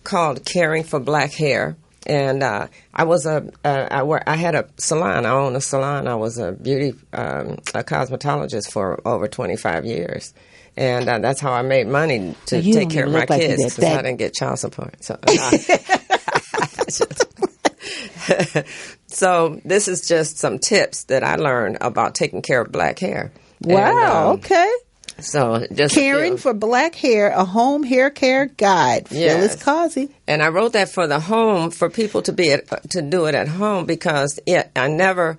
Speaker 2: called "Caring for Black Hair," and I had a salon. I own a salon. I was a beauty a cosmetologist for over 25 years. And that's how I made money to take care of my kids, because I didn't get child support. So. So this is just some tips that I learned about taking care of black hair.
Speaker 1: Wow, okay.
Speaker 2: So just
Speaker 1: Caring for Black Hair, a home hair care guide. Phyllis Causey.
Speaker 2: And I wrote that for the home, for people to do it at home, because I never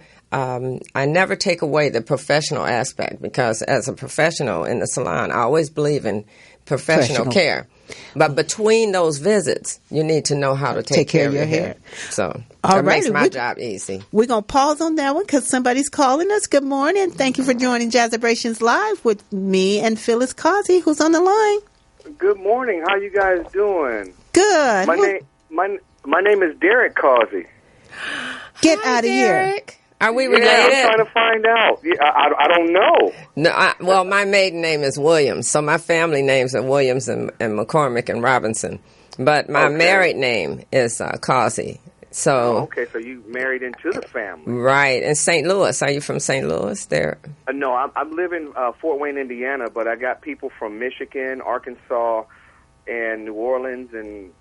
Speaker 2: take away the professional aspect, because as a professional in the salon, I always believe in professional care. But between those visits, you need to know how to take care of your hair. So that makes my job easy.
Speaker 1: We're going to pause on that one because somebody's calling us. Good morning. Thank you for joining Jazzabrations Live with me and Phyllis Causey, who's on the line.
Speaker 7: Good morning. How you guys doing?
Speaker 1: Good.
Speaker 7: My name is Derek Causey.
Speaker 1: Get out of
Speaker 2: Derek. Here. Are we related?
Speaker 7: I'm trying to find out. I don't know.
Speaker 2: No, well, my maiden name is Williams, so my family names are Williams and McCormick and Robinson. But my married name is Causey. So
Speaker 7: so you married into the family.
Speaker 2: Right. In St. Louis. Are you from St. Louis there?
Speaker 7: No, I live in Fort Wayne, Indiana, but I got people from Michigan, Arkansas, and New Orleans, and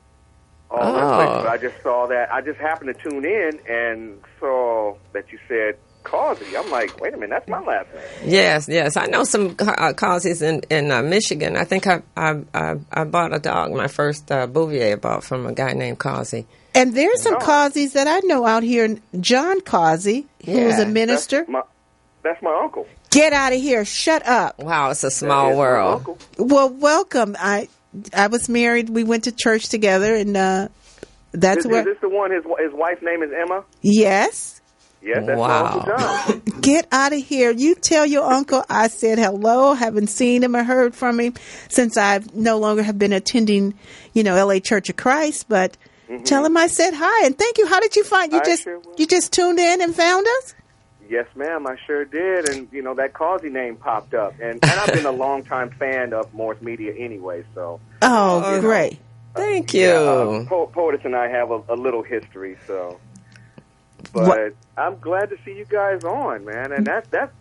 Speaker 7: But I just saw that. I just happened to tune in and saw that you said Causey. I'm like, wait a minute, that's my last name.
Speaker 2: Yes. I know some Causeys in Michigan. I think I bought a dog, my first Bouvier I bought from a guy named Causey.
Speaker 1: And there's some Causeys that I know out here. John Causey, who's a minister.
Speaker 7: That's my uncle.
Speaker 1: Get out of here. Shut up.
Speaker 2: Wow, it's a small world.
Speaker 1: Well, welcome. I was married. We went to church together, and that's where...
Speaker 7: Is this the one, his wife's name is Emma?
Speaker 1: Yes.
Speaker 7: Yes, that's my Uncle John.
Speaker 1: Get out of here. You tell your uncle I said hello. Haven't seen him or heard from him since I've no longer have been attending, LA Church of Christ. But tell him I said hi and thank you. How did you find you just tuned in and found us?
Speaker 7: Yes, ma'am, I sure did. And that Causey name popped up. And I've been a longtime fan of Morse Media anyway, so
Speaker 1: great.
Speaker 2: Thank you.
Speaker 7: POTUS and I have a little history, so but I'm glad to see you guys on, man. And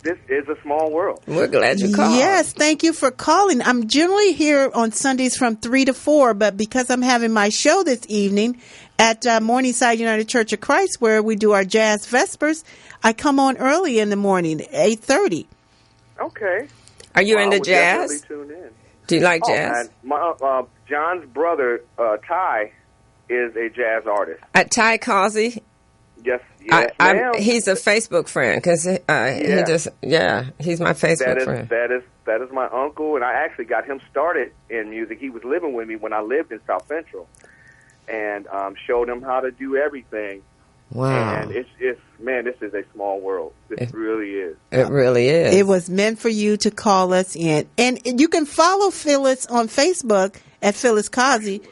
Speaker 7: this is a small world.
Speaker 2: We're glad you called.
Speaker 1: Yes, thank you for calling. I'm generally here on Sundays from 3 to 4, but because I'm having my show this evening at Morningside United Church of Christ, where we do our Jazz Vespers, I come on early in the morning, 8:30.
Speaker 7: Okay.
Speaker 2: Are you into jazz?
Speaker 7: Tune in.
Speaker 2: Do you like jazz?
Speaker 7: Man, John's brother, Ty, is a jazz artist.
Speaker 2: Ty Causey?
Speaker 7: Yes, ma'am.
Speaker 2: He's a Facebook friend because he's my Facebook friend.
Speaker 7: That is my uncle, and I actually got him started in music. He was living with me when I lived in South Central, and showed him how to do everything.
Speaker 2: Wow.
Speaker 7: And it's this is a small world. It really is.
Speaker 2: It really is.
Speaker 1: It was meant for you to call us in. And you can follow Phyllis on Facebook at Phyllis Causey,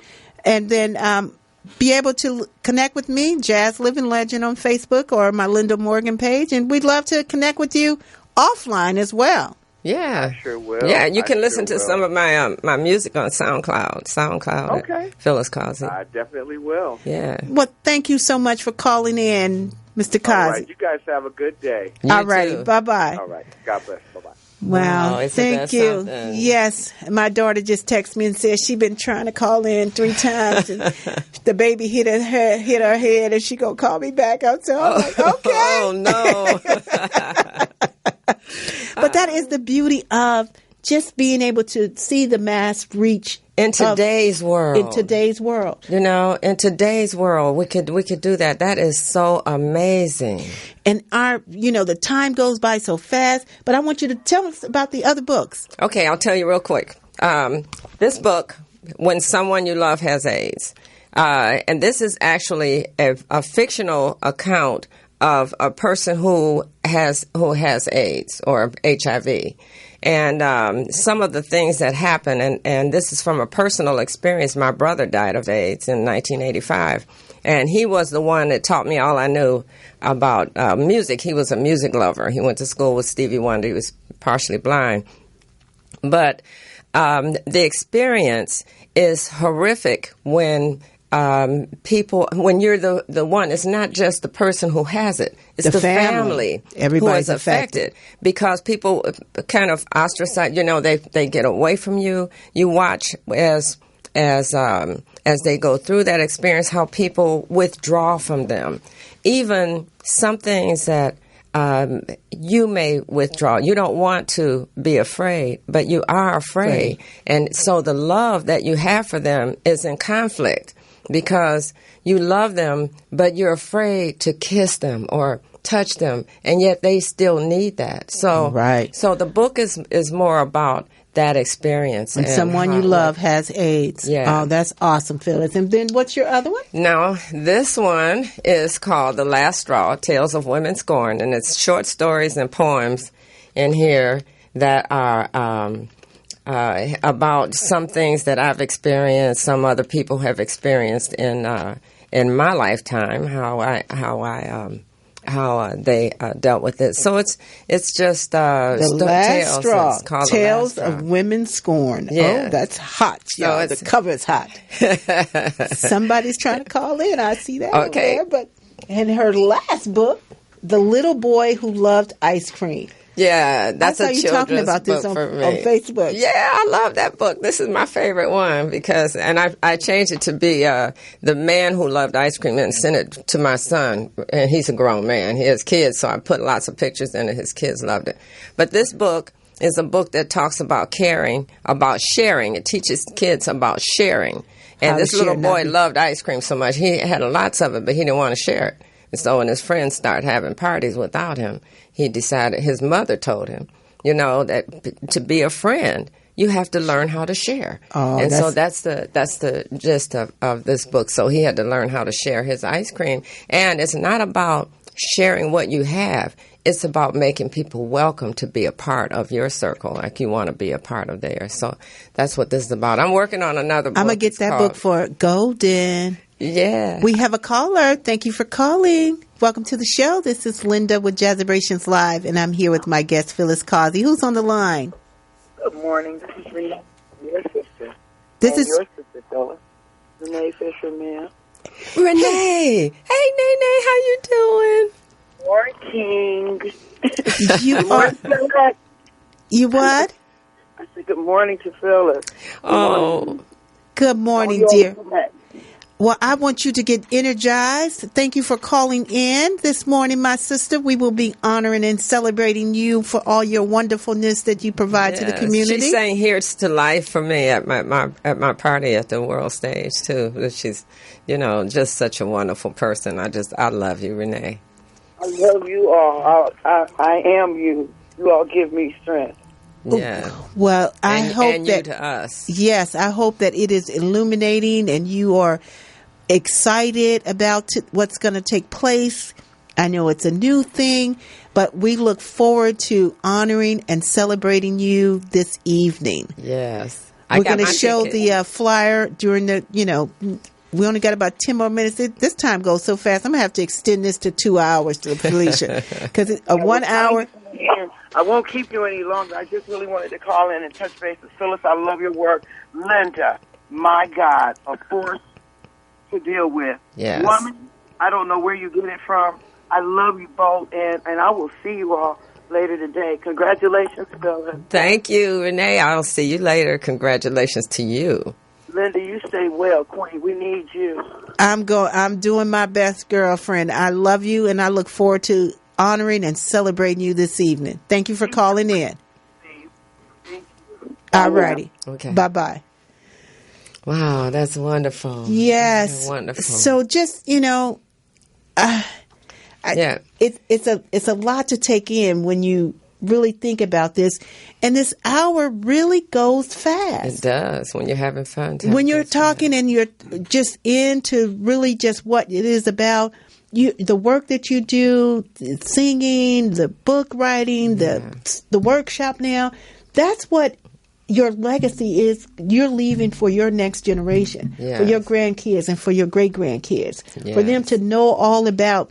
Speaker 1: and then be able to connect with me, Jazz Living Legend on Facebook or my Linda Morgan page. And we'd love to connect with you offline as well.
Speaker 2: Yeah.
Speaker 7: I sure will.
Speaker 2: Yeah, you can listen to some of my music on SoundCloud.
Speaker 7: Okay.
Speaker 2: Phyllis Causey.
Speaker 7: I definitely will.
Speaker 2: Yeah.
Speaker 1: Well, thank you so much for calling in, Mr. Causey.
Speaker 7: All right. You guys have a good day.
Speaker 1: All right. Bye-bye.
Speaker 7: All right. God bless. Bye-bye.
Speaker 1: Wow, thank you.
Speaker 2: Something?
Speaker 1: Yes, my daughter just texted me and said she's been trying to call in 3 times, and the baby hit her head, and she gonna call me back. I'm like, okay.
Speaker 2: Oh no!
Speaker 1: But that is the beauty of just being able to see the mass reach
Speaker 2: in today's world.
Speaker 1: In today's world,
Speaker 2: we could do that. That is so amazing.
Speaker 1: And the time goes by so fast. But I want you to tell us about the other books.
Speaker 2: Okay, I'll tell you real quick. This book, When Someone You Love Has AIDS, and this is actually a fictional account of a person who has AIDS or HIV. And some of the things that happen, and this is from a personal experience. My brother died of AIDS in 1985, and he was the one that taught me all I knew about music. He was a music lover. He went to school with Stevie Wonder. He was partially blind. But the experience is horrific when when you're the one. It's not just the person who has it. It's the family who is affected. Because people kind of ostracize, they get away from you. You watch as they go through that experience, how people withdraw from them. Even some things that you may withdraw. You don't want to be afraid, but you are afraid. And so the love that you have for them is in conflict. Because you love them, but you're afraid to kiss them or touch them, and yet they still need that. So, So the book is more about that experience.
Speaker 1: When someone you love has AIDS.
Speaker 2: Yeah.
Speaker 1: Oh, that's awesome, Phyllis. And then what's your other one?
Speaker 2: Now, this one is called The Last Straw, Tales of Women Scorned, and it's short stories and poems in here that are about some things that I've experienced, some other people have experienced in my lifetime, how they dealt with it. So it's just
Speaker 1: The Last Straw, Tales
Speaker 2: of
Speaker 1: Women Scorned.
Speaker 2: Yeah.
Speaker 1: Oh, that's hot. So the cover is hot. Somebody's trying to call in. I see that over there. And her last book, The Little Boy Who Loved Ice Cream.
Speaker 2: Yeah, that's
Speaker 1: I saw
Speaker 2: a
Speaker 1: you
Speaker 2: children's
Speaker 1: talking about this
Speaker 2: book
Speaker 1: on
Speaker 2: for me.
Speaker 1: Facebook.
Speaker 2: Yeah, I love that book. This is my favorite one because, and I changed it to be The Man Who Loved Ice Cream and sent it to my son. And he's a grown man. He has kids, so I put lots of pictures in it. His kids loved it. But this book is a book that talks about caring, about sharing. It teaches kids about sharing. And this little boy loved ice cream so much. He had lots of it, but he didn't want to share it. And so when his friends started having parties without him, he decided, his mother told him, you know, that to be a friend, you have to learn how to share. Oh, and so that's the gist of this book. So he had to learn how to share his ice cream. And it's not about sharing what you have. It's about making people welcome to be a part of your circle, like you want to be a part of theirs. So that's what this is about. I'm working on another book.
Speaker 1: I'm going to get that book for Golden.
Speaker 2: Yeah.
Speaker 1: We have a caller. Thank you for calling. Welcome to the show. This is Linda with Jazzabrations Live, and I'm here with my guest, Phyllis Causey. Who's on the line?
Speaker 8: Good morning. This is Rena, your sister.
Speaker 1: This is
Speaker 8: your sister, Phyllis. Renee Fisher, ma'am.
Speaker 2: Renee. Hey, Nene. How you doing?
Speaker 8: Working.
Speaker 1: You are. You what?
Speaker 8: I said good morning to Phyllis.
Speaker 1: Good morning, dear. Well, I want you to get energized. Thank you for calling in this morning, my sister. We will be honoring and celebrating you for all your wonderfulness that you provide to the community.
Speaker 2: She sang "Here's to Life" for me at my party at the world stage too. She's, just such a wonderful person. I love you, Renee.
Speaker 8: I love you all. I am you. You all give me strength.
Speaker 2: Yeah.
Speaker 1: Well, I hope
Speaker 2: and
Speaker 1: that
Speaker 2: you to us.
Speaker 1: Yes, I hope that it is illuminating and you are excited about what's going to take place. I know it's a new thing, but we look forward to honoring and celebrating you this evening.
Speaker 2: Yes.
Speaker 1: We're going to show the flyer during the, we only got about 10 more minutes. This time goes so fast. I'm going to have to extend this to 2 hours to Felicia because it's 1 hour.
Speaker 8: I won't keep you any longer. I just really wanted to call in and touch base with Phyllis. I love your work. Linda, my God, a force to deal with.
Speaker 2: Yes.
Speaker 8: Woman, I don't know where you get it from. I love you both, and I will see you all later today. Congratulations, Phyllis.
Speaker 2: Thank you, Renee. I'll see you later. Congratulations to you.
Speaker 8: Linda, you stay well, Queen. We need you.
Speaker 1: I'm doing my best, girlfriend. I love you, and I look forward to honoring and celebrating you this evening. Thank you for calling in. All righty.
Speaker 2: Okay.
Speaker 1: Bye-bye.
Speaker 2: Wow, that's wonderful.
Speaker 1: Yes.
Speaker 2: That's wonderful.
Speaker 1: So just, it's a lot to take in when you really think about this. And this hour really goes fast.
Speaker 2: It does when you're having fun.
Speaker 1: When you're talking and you're just into really just what it is about, the work that you do, the singing, the book writing, the workshop now, that's what your legacy is. You're leaving for your next generation, for your grandkids and for your great-grandkids, for them to know all about,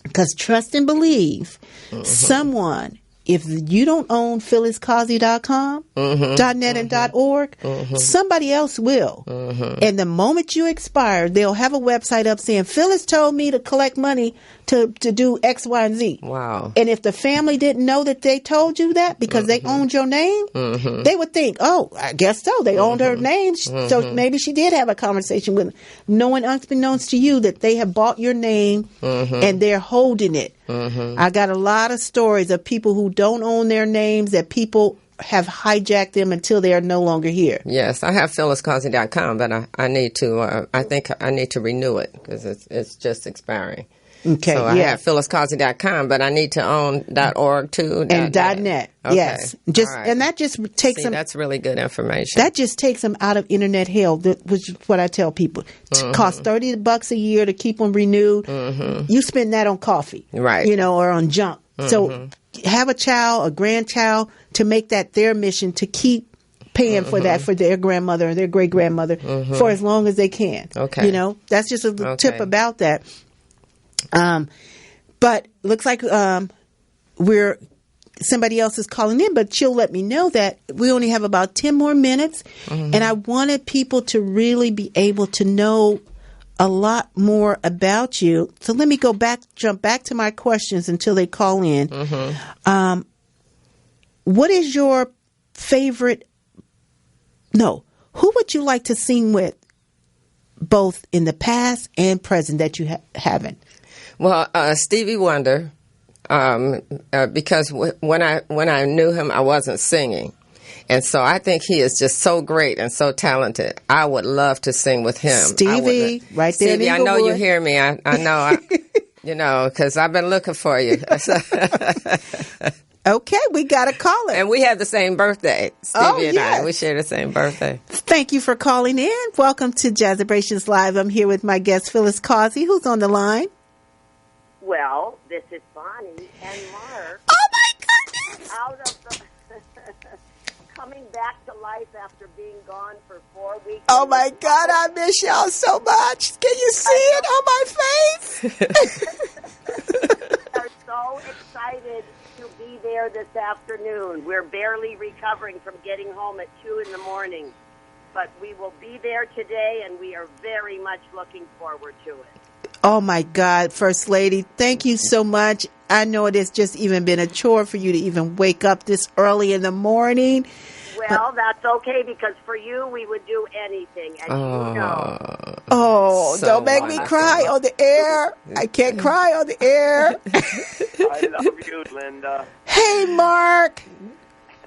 Speaker 1: because trust and believe, someone, if you don't own PhyllisCausey.com, .net and .org, somebody else will. And the moment you expire, they'll have a website up saying, Phyllis told me to collect money to do X, Y, and Z.
Speaker 2: Wow.
Speaker 1: And if the family didn't know that they told you that because they owned your name, they would think, oh, I guess so. They owned her name. So maybe she did have a conversation with them. Knowing unbeknownst to you that they have bought your name and they're holding it. I got a lot of stories of people who don't own their names, that people have hijacked them until they are no longer here.
Speaker 2: Yes, I have PhyllisCausey.com, but I need to. I think I need to renew it because it's just expiring.
Speaker 1: Okay,
Speaker 2: so I have PhyllisCausey.com, but I need to own .org too.
Speaker 1: And .net.
Speaker 2: Okay.
Speaker 1: Yes. And that just takes them.
Speaker 2: That's really good information.
Speaker 1: That just takes them out of internet hell, which is what I tell people. It costs $30 a year to keep them renewed. You spend that on coffee,
Speaker 2: right?
Speaker 1: Or on junk. So have a child, a grandchild, to make that their mission to keep paying for that for their grandmother and their great grandmother for as long as they can.
Speaker 2: Okay.
Speaker 1: That's just a tip about that. But looks like somebody else is calling in, but she'll let me know that we only have about 10 more minutes, and I wanted people to really be able to know a lot more about you. So let me jump back to my questions until they call in. what is your favorite? No, who would you like to sing with, both in the past and present that you haven't?
Speaker 2: Well, Stevie Wonder, because when I knew him, I wasn't singing. And so I think he is just so great and so talented. I would love to sing with him.
Speaker 1: Stevie, right there.
Speaker 2: Stevie, I know you hear me. I know, because I've been looking for you.
Speaker 1: Okay, we got a caller.
Speaker 2: And we have the same birthday, Stevie and I. We share the same birthday.
Speaker 1: Thank you for calling in. Welcome to Jazzabrations Live. I'm here with my guest, Phyllis Causey, who's on the line.
Speaker 9: Well, this is Bonnie and Mark.
Speaker 1: Oh, my goodness!
Speaker 9: Out of the coming back to life after being gone for 4 weeks.
Speaker 1: Oh, my God, I miss y'all so much. Can you see it on my face?
Speaker 9: We are so excited to be there this afternoon. We're barely recovering from getting home at 2 in the morning. But we will be there today, and we are very much looking forward to it.
Speaker 1: Oh, my God, First Lady, thank you so much. I know it has just even been a chore for you to even wake up this early in the morning.
Speaker 9: Well, that's okay, because for you, we would do anything, as you know.
Speaker 1: Oh, so don't make me cry on the air. I can't cry on the air.
Speaker 10: I love you, Linda.
Speaker 1: Hey, Mark.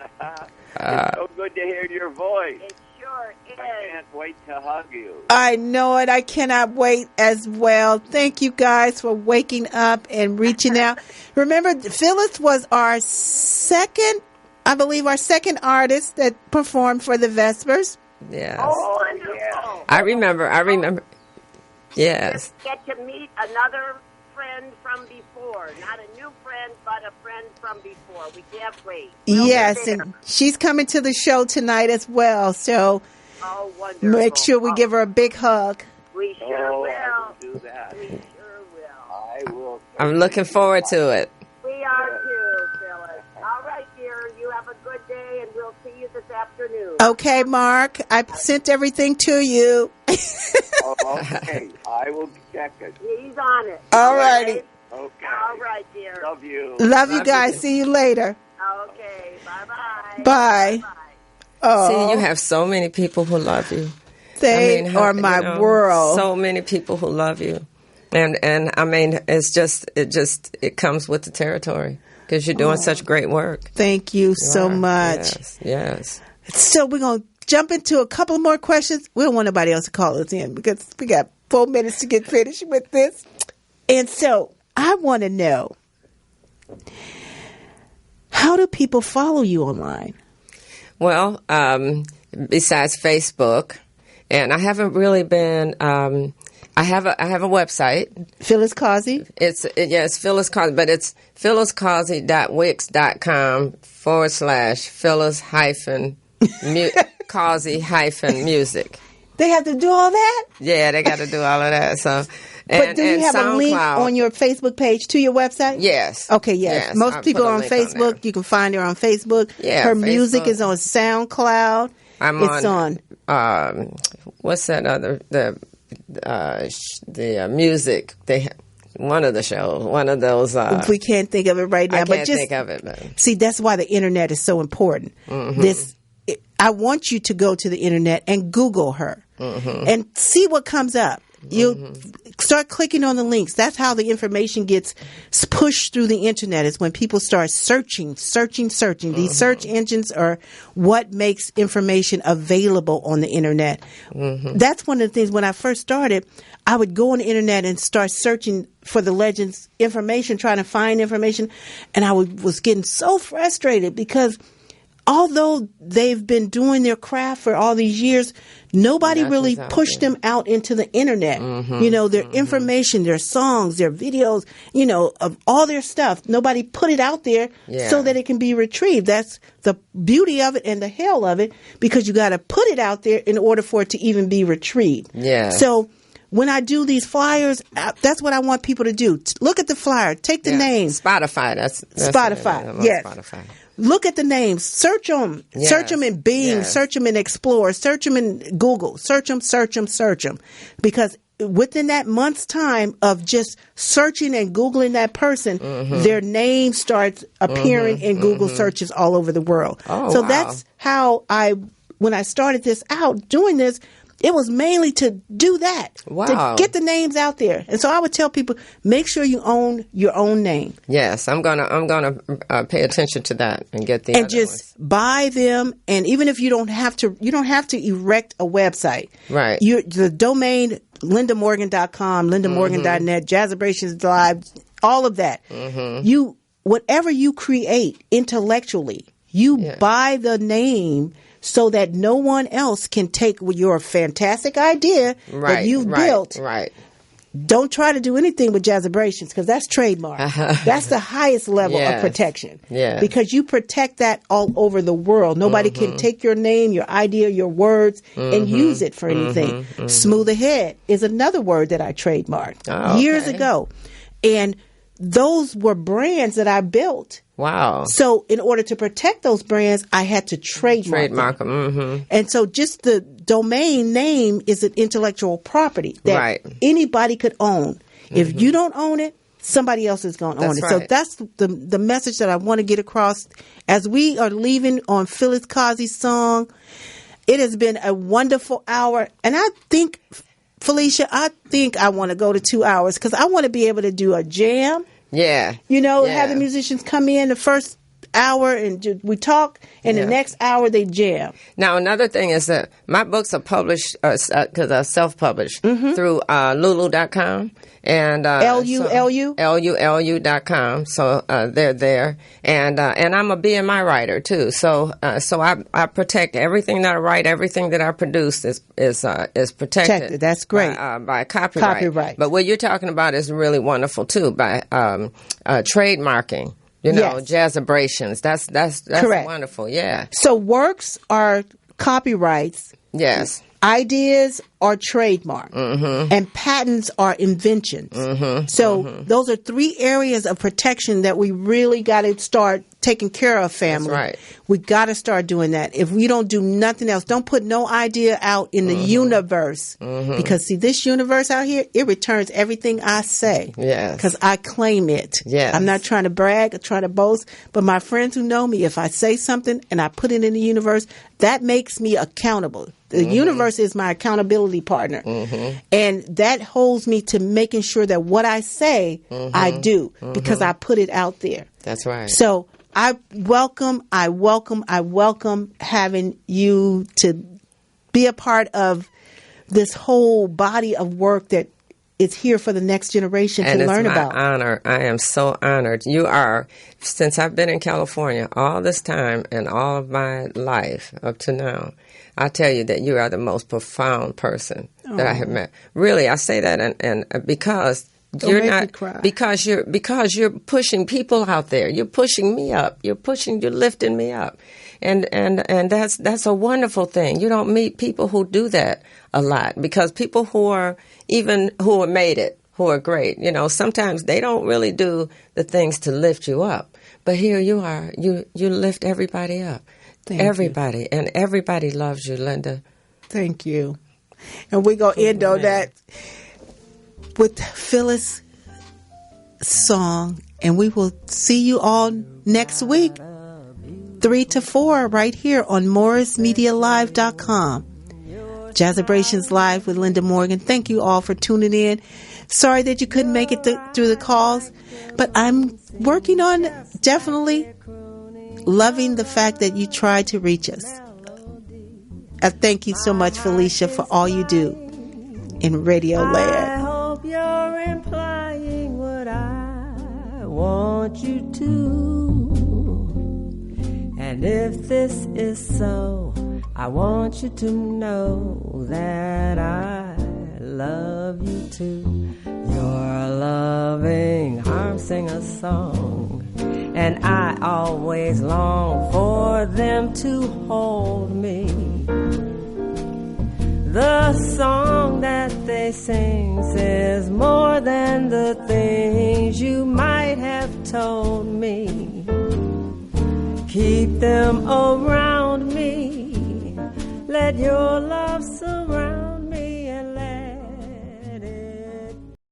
Speaker 10: It's so good to hear your voice.
Speaker 9: It sure is.
Speaker 10: I can't wait to hug you.
Speaker 1: I know it. I cannot wait as well. Thank you guys for waking up and reaching out. Remember, Phyllis was our second artist that performed for the Vespers.
Speaker 2: Yes.
Speaker 9: Oh, wonderful.
Speaker 2: I remember. Yes.
Speaker 9: You get to meet another friend from before. Not a new friend, but a friend from before. We can't wait.
Speaker 1: Yes, and she's coming to the show tonight as well. So
Speaker 9: wonderful.
Speaker 1: Make sure we give her a big hug.
Speaker 9: We sure will.
Speaker 10: I will do that.
Speaker 9: We sure will.
Speaker 10: I will.
Speaker 2: I'm looking forward to it.
Speaker 9: We are too, Phyllis. All right, dear. You have a good day, and we'll see you this afternoon.
Speaker 1: Okay, Mark. I sent everything to you.
Speaker 10: Okay. I will check it.
Speaker 9: He's on it.
Speaker 1: All righty.
Speaker 10: Okay.
Speaker 9: All right, dear.
Speaker 10: Love you.
Speaker 1: Love you guys. See you later.
Speaker 9: Okay. Bye-bye.
Speaker 1: Bye.
Speaker 9: Bye-bye.
Speaker 1: Oh,
Speaker 2: See, you have so many people who love you.
Speaker 1: They are my world.
Speaker 2: So many people who love you. And I mean, it comes with the territory because you're doing such great work.
Speaker 1: Thank you so much.
Speaker 2: Yes.
Speaker 1: So we're going to jump into a couple more questions. We don't want nobody else to call us in because we got 4 minutes to get finished with this. And so I want to know, how do people follow you online?
Speaker 2: Well, besides Facebook, and I haven't really been. I have a website.
Speaker 1: Phyllis Causey?
Speaker 2: It's Phyllis Causey, but it's phylliscausey.wix.com/Phyllis-Causey-music.
Speaker 1: They have to do all that?
Speaker 2: Yeah, they got to do all of that. So,
Speaker 1: but do you have a link on your Facebook page to your website?
Speaker 2: Yes.
Speaker 1: Okay, yes. Most people are on Facebook. You can find her on Facebook.
Speaker 2: Yeah,
Speaker 1: her music is on SoundCloud.
Speaker 2: It's on what's that other the music one of the shows, one of those.
Speaker 1: We can't think of it right now.
Speaker 2: I can't think of it. But.
Speaker 1: See, that's why the internet is so important. Mm-hmm. I want you to go to the internet and Google her and see what comes up. You start clicking on the links. That's how the information gets pushed through the internet, is when people start searching. These search engines are what makes information available on the internet. That's one of the things. When I first started, I would go on the internet and start searching for the Legends information, trying to find information. And I was getting so frustrated because although they've been doing their craft for all these years, nobody really pushed them out into the internet. You know, their information, their songs, their videos, you know, of all their stuff. Nobody put it out there so that it can be retrieved. That's the beauty of it and the hell of it, because you got to put it out there in order for it to even be retrieved.
Speaker 2: Yeah.
Speaker 1: So when I do these flyers, that's what I want people to do. Look at the flyer. Take the name.
Speaker 2: Spotify. That's
Speaker 1: Spotify. Yes.
Speaker 2: Spotify.
Speaker 1: Look at the names. Search them.
Speaker 2: Yes.
Speaker 1: Search them in Bing.
Speaker 2: Yes.
Speaker 1: Search them in Explorer. Search them in Google. Search them. Because within that month's time of just searching and Googling that person, their name starts appearing in Google searches all over the world.
Speaker 2: Oh,
Speaker 1: so
Speaker 2: wow.
Speaker 1: that's how when I started this out, doing this, it was mainly to do that, to get the names out there. And so I would tell people, make sure you own your own name.
Speaker 2: Yes, I'm gonna pay attention to that and get the
Speaker 1: and
Speaker 2: other
Speaker 1: just
Speaker 2: ones.
Speaker 1: Buy them. And even if you don't have to erect a website.
Speaker 2: Right.
Speaker 1: The domain lindamorgan.com, lindamorgan.net, Jazzabrations Live, all of that. Whatever you create intellectually, you buy the name so that no one else can take your fantastic idea that you've built.
Speaker 2: Right.
Speaker 1: Don't try to do anything with Jazzabrations because that's trademark. That's the highest level of protection.
Speaker 2: Yeah.
Speaker 1: Because you protect that all over the world. Nobody can take your name, your idea, your words, and use it for anything. Smooth Ahead is another word that I trademarked years ago. And those were brands that I built.
Speaker 2: Wow.
Speaker 1: So in order to protect those brands, I had to trademark them. And so just the domain name is an intellectual property that anybody could own. If you don't own it, somebody else is going to own it. So that's the message that I want to get across as we are leaving on Phyllis Causey's song. It has been a wonderful hour. And I think, Felicia, I want to go to 2 hours because I want to be able to do a jam.
Speaker 2: Yeah.
Speaker 1: Have the musicians come in the first hour and we talk, and the next hour they jam.
Speaker 2: Now, another thing is that my books are published, because I'm self-published, through Lulu.com. And LULU.com. So they're there. And I'm a BMI writer, too. So I protect everything that I write, everything that I produce is protected.
Speaker 1: That's great.
Speaker 2: By copyright. But what you're talking about is really wonderful, too, by trademarking. Jazzabrations. That's
Speaker 1: correct.
Speaker 2: Wonderful. Yeah.
Speaker 1: So works are copyrights.
Speaker 2: Yes.
Speaker 1: Ideas are trademark, and patents are inventions. So those are 3 areas of protection that we really got to start taking care of, family.
Speaker 2: That's right.
Speaker 1: We got to start doing that. If we don't do nothing else, don't put no idea out in the universe. Because, see, this universe out here, it returns everything I say.
Speaker 2: Yes.
Speaker 1: Because I claim it.
Speaker 2: Yes.
Speaker 1: I'm not trying to brag or try to boast, but my friends who know me, if I say something and I put it in the universe, that makes me accountable. The universe is my accountability partner. And that holds me to making sure that what I say, I do, because I put it out there.
Speaker 2: That's right.
Speaker 1: So I welcome having you to be a part of this whole body of work that is here for the next generation to learn about.
Speaker 2: And it's my honor. I am so honored. You are, since I've been in California all this time and all of my life up to now, I tell you that you are the most profound person that I have met. Really, I say that and because you're you're pushing people out there. You're pushing me up. You're lifting me up. And that's a wonderful thing. You don't meet people who do that a lot, because people who are made it, who are great, sometimes they don't really do the things to lift you up. But here you are. You lift everybody up. Everybody. You. And everybody loves you, Linda.
Speaker 1: Thank you. And we're going to end on that with Phyllis' song. And we will see you all next week, 3 to 4, right here on MorrisMediaLive.com. Jazzabrations Live with Linda Morgan. Thank you all for tuning in. Sorry that you couldn't make it through the calls, but I'm working on definitely loving the fact that you tried to reach us. I thank you so much, Felicia, for all you do in Radio Land.
Speaker 3: I hope you're implying what I want you to. And if this is so, I want you to know that I love you too. Your loving arms sing a song, and I always long for them to hold me. The song that they sing says more than the things you might have told me. Keep them around me. Let your love surround